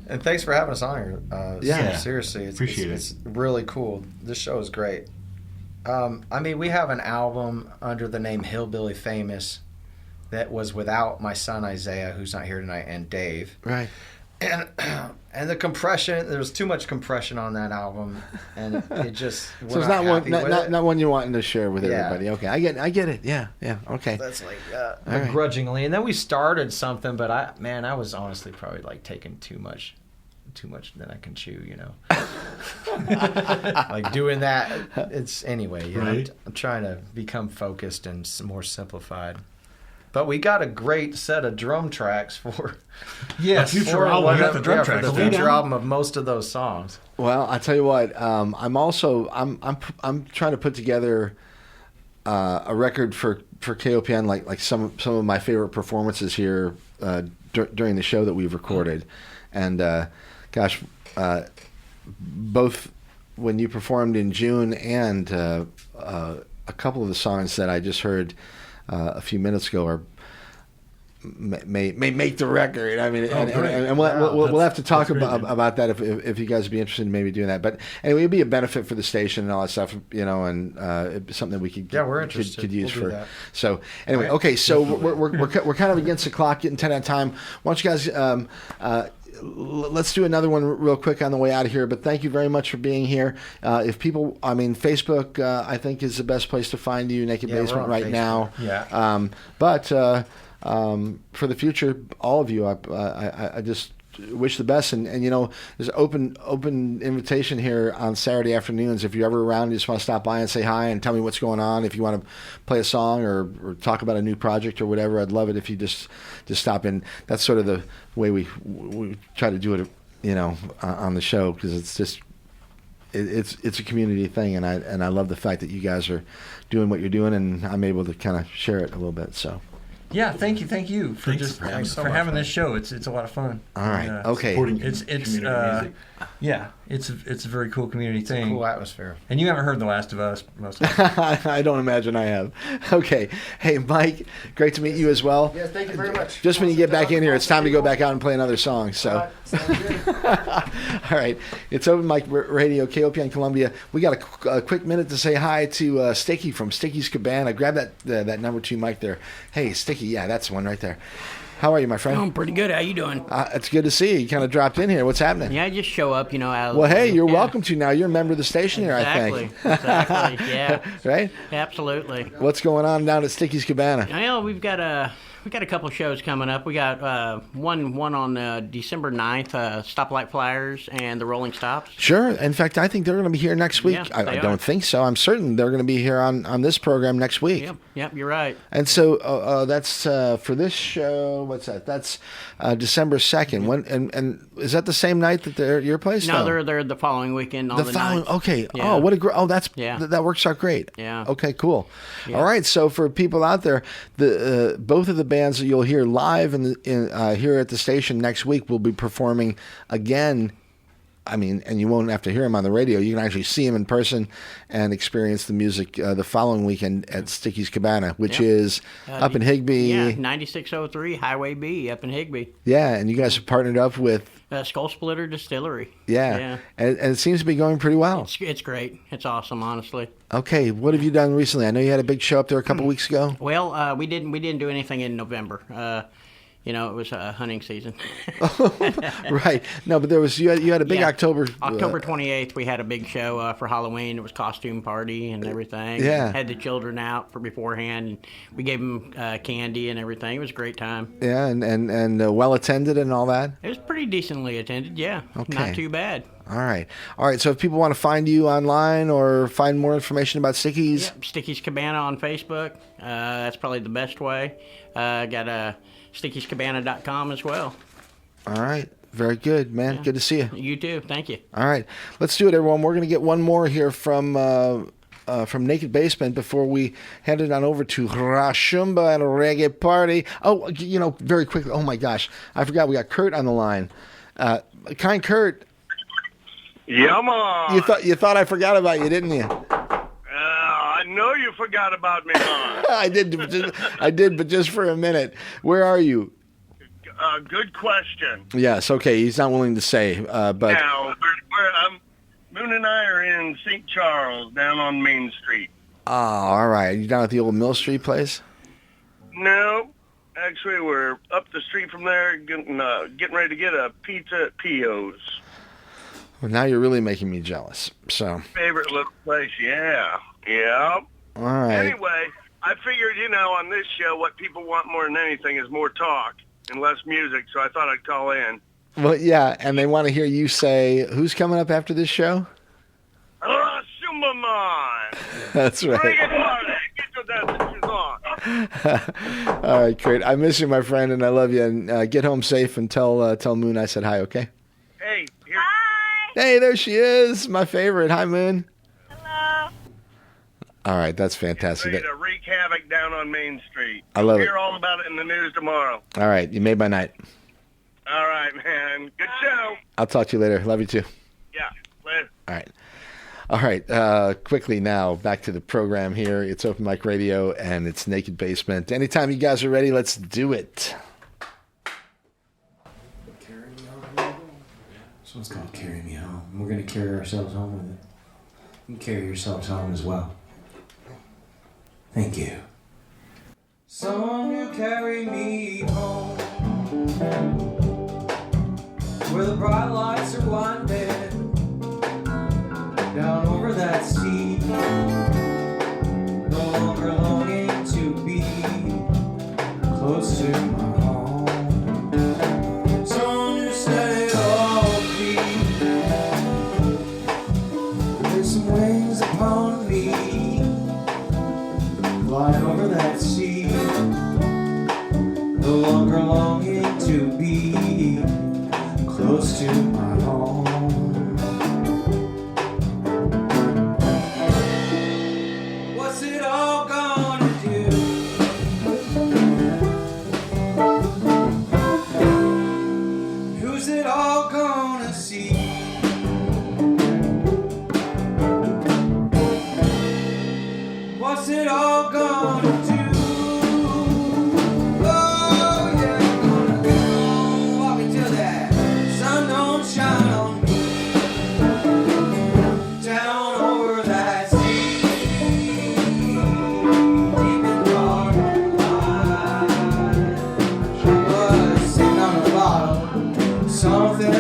And thanks for having us on here. Seriously, it's really cool. This show is great. I mean, we have an album under the name Hillbilly Famous that was without my son Isaiah, who's not here tonight, and Dave. Right. And the compression, there was too much compression on that album, and it just so it's not one you're wanting to share with everybody. Okay, I get it. Yeah, okay. That's like begrudgingly, right. And then we started something, but I was honestly probably like taking too much than I can chew, you know. Like doing that, anyway. You right. know, I'm trying to become focused and more simplified. But we got a great set of drum tracks for the future album of most of those songs. Well, I tell you what, I'm trying to put together a record for KOPN, like some of my favorite performances here during the show that we've recorded, and both when you performed in June and a couple of the songs that I just heard a few minutes ago may make the record. I mean, and we'll have to talk about that if you guys would be interested in maybe doing that. But anyway, it'd be a benefit for the station and all that stuff, you know, and something that we could could use for. That. So anyway, okay, so we're kind of against the clock, getting 10 out of time. Why don't you guys? Let's do another one real quick on the way out of here, but thank you very much for being here. If people, I mean, Facebook, I think is the best place to find you, Naked Basement right now. Yeah. But for the future, all of you, I just wish the best, and you know, there's open invitation here on Saturday afternoons. If you're ever around, you just want to stop by and say hi and tell me what's going on. If you want to play a song or talk about a new project or whatever, I'd love it if you just stop in. That's sort of the way we try to do it, you know, on the show, because it's just it's a community thing, and I love the fact that you guys are doing what you're doing, and I'm able to kind of share it a little bit. So. Yeah, thank you for having this show. It's a lot of fun. All right, okay. It's a very cool community thing. Cool atmosphere. And you haven't heard The Last of Us most of the time. I don't imagine I have. Okay, hey Mike, great to meet you as well. Yeah, thank you very much. Just when you get back in here, it's time to go back out and play another song. So. All right, it's Open Mic Radio, KOPN Columbia. We got a quick minute to say hi to Sticky from Sticky's Cabana. Grab that number 2 mic there. Hey, Sticky, yeah, that's the one right there. How are you, my friend? I'm pretty good. How you doing? It's good to see you. You kind of dropped in here. What's happening? Yeah, I just show up, you know. Well, hey, you're welcome to now. You're a member of the station here, I think. Exactly, yeah. Right? Absolutely. What's going on down at Sticky's Cabana? Well, we've got a couple shows coming up. We got one on December 9th, Stoplight Flyers and the Rolling Stops. Sure. In fact, I think they're going to be here next week. Yeah, I don't think so. I'm certain they're going to be here on this program next week. Yep, you're right. And so that's for this show. What's that? That's December 2nd. When and is that the same night that they're at your place? No, they're the following weekend on the 9th. Okay. Yeah. Oh, what a great. Oh, that works out great. Yeah. Okay, cool. Yeah. All right. So for people out there, both of the bands that you'll hear live here at the station next week will be performing again. I mean, and you won't have to hear them on the radio. You can actually see them in person and experience the music the following weekend at Sticky's Cabana, which is up in Higbee. Yeah, 9603 Highway B up in Higbee. Yeah, and you guys have partnered up with Skull Splitter Distillery. Yeah. And it seems to be going pretty well. It's great. It's awesome, honestly. Okay, what have you done recently? I know you had a big show up there a couple weeks ago. Well, we didn't do anything in November. It was hunting season. Right. No, but you had a big October 28th. We had a big show for Halloween. It was costume party and everything. Yeah. Had the children out for beforehand, and we gave them candy and everything. It was a great time. Yeah, and well attended and all that. It was pretty decently attended. Yeah. Okay. Not too bad. All right. So if people want to find you online or find more information about Sticky's, Sticky's Cabana on Facebook. That's probably the best way. Got Sticky'sCabana.com as well. All right. Very good, man. Good to see you. You too. Thank you. All right. Let's do it, everyone. We're going to get one more here from Naked Basement before we hand it on over to Rashumba and Reggae Party. Oh, very quickly. Oh, my gosh. I forgot we got Kurt on the line. Kind Kurt. Yeah, man. You thought I forgot about you, didn't you? I know you forgot about me, man. I did, but just for a minute. Where are you? Good question. Yes, okay. He's not willing to say, but... Now, Moon and I are in St. Charles, down on Main Street. Oh, all right. You down at the old Mill Street place? No. Actually, we're up the street from there, getting ready to get a pizza at P.O.'s. Well, now you're really making me jealous, so... Favorite little place, yeah. Yeah. All right. Anyway, I figured, on this show, what people want more than anything is more talk and less music, so I thought I'd call in. Well, yeah, and they want to hear you say, who's coming up after this show? Shumbaman. That's right. Bring it on. Get your dances on. All right, Kurt. I miss you, my friend, and I love you. And get home safe and tell Moon I said hi, okay? Hey, here. Hi. Hey, there she is, my favorite. Hi, Moon. Hello. All right, that's fantastic. Ready to wreak havoc down on Main Street. I love We'll it. hear all about it in the news tomorrow. All right, you made my night. All right, man. Good show. I'll talk to you later. Love you too. Yeah, later. All right. Quickly now, back to the program here. It's Open Mic Radio, and it's Naked Basement. Anytime you guys are ready, let's do it. This one's called Carry Me Home. And we're going to carry ourselves home with it. You can carry yourselves home as well. Thank you. Someone you carry me home, where the bright lights are winding down over that sea, no longer longing to be close to my home. Someone who set it all free, there's some wings upon me, flying over that sea, no longer longing to be close to my home. What's it all gonna do? Who's it all gonna see? What's it all gonna do?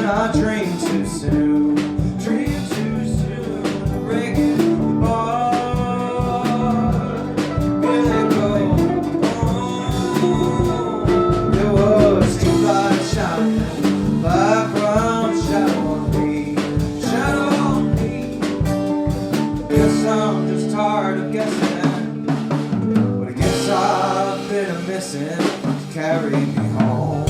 I dream too soon, breaking the bar, here they go. There was two lights shining, background shadow on me. Guess I'm just tired of guessing, but I guess I've been missing to carry me home.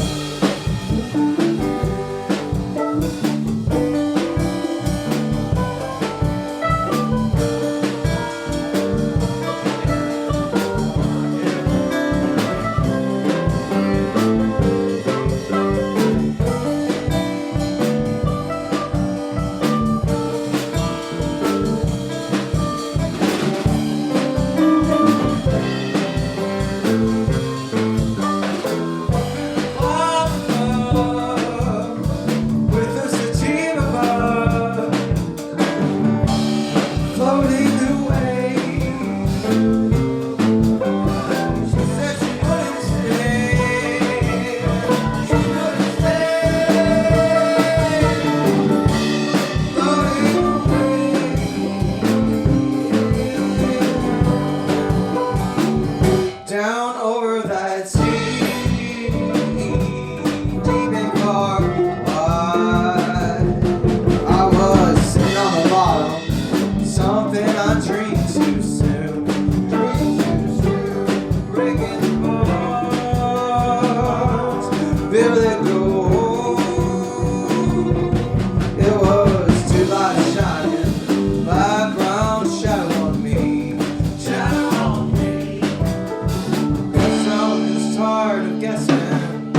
tired of guessing.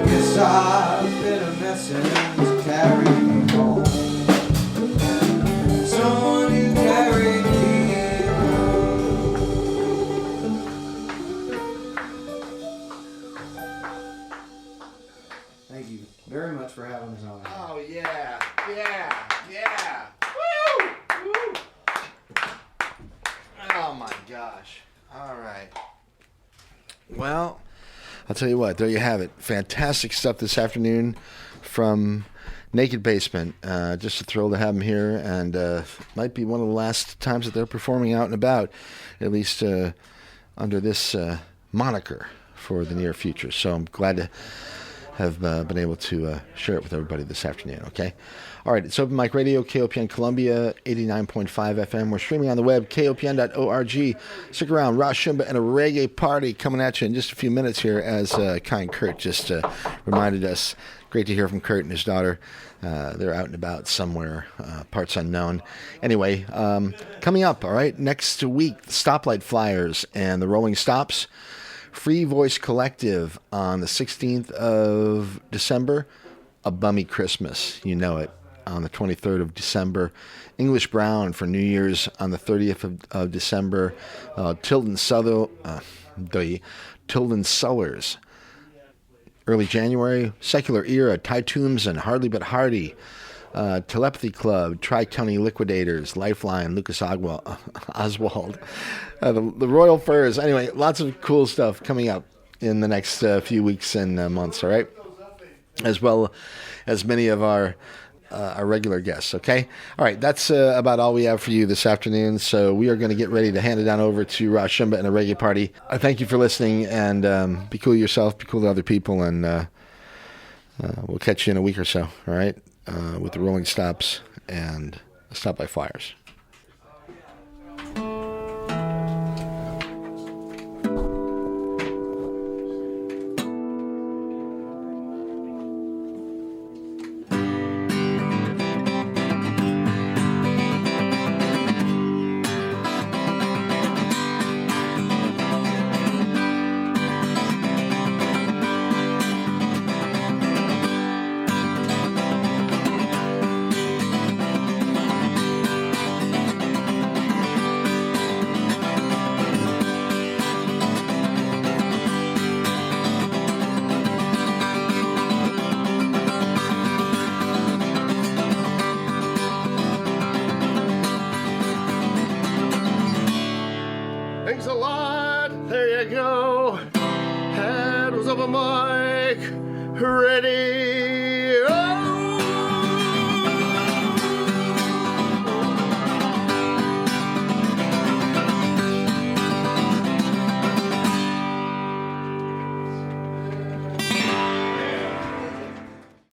Guess I've been a messing to carry me home. Someone who carried me home. Thank you very much for having us on. Oh, yeah. Woo! Oh, my gosh. All right. Well, I'll tell you what. There you have it. Fantastic stuff this afternoon from Naked Basement. Just a thrill to have them here, and might be one of the last times that they're performing out and about, at least under this moniker for the near future. So I'm glad to have been able to share it with everybody this afternoon, okay? All right, it's Open Mic Radio, KOPN Columbia, 89.5 FM. We're streaming on the web, kopn.org. Stick around, Ross Shumba and a reggae party coming at you in just a few minutes here, as Kai and Kurt just reminded us. Great to hear from Kurt and his daughter. They're out and about somewhere, parts unknown. Anyway, coming up, all right, next week, the Stoplight Flyers and the Rolling Stops. Free Voice Collective on the 16th of December. A Bummy Christmas, you know it, on the 23rd of December. English Brown for New Year's on the 30th of December. Tilden Sullers. Early January. Secular Era, Ty Toombs and Hardly But Hardy. Telepathy Club, Tri-County Liquidators, Lifeline, Lucas Oswald, the Royal Furs. Anyway, lots of cool stuff coming up in the next few weeks and months, all right? As well as many of our regular guests, okay? All right, that's about all we have for you this afternoon, so we are going to get ready to hand it down over to Ross Shumba and a reggae party. I thank you for listening, and be cool to yourself, be cool to other people, and we'll catch you in a week or so, all right? With the Rolling Stops and the Stop by Flyers. Thanks a lot. There you go. Head was up a mic. Ready.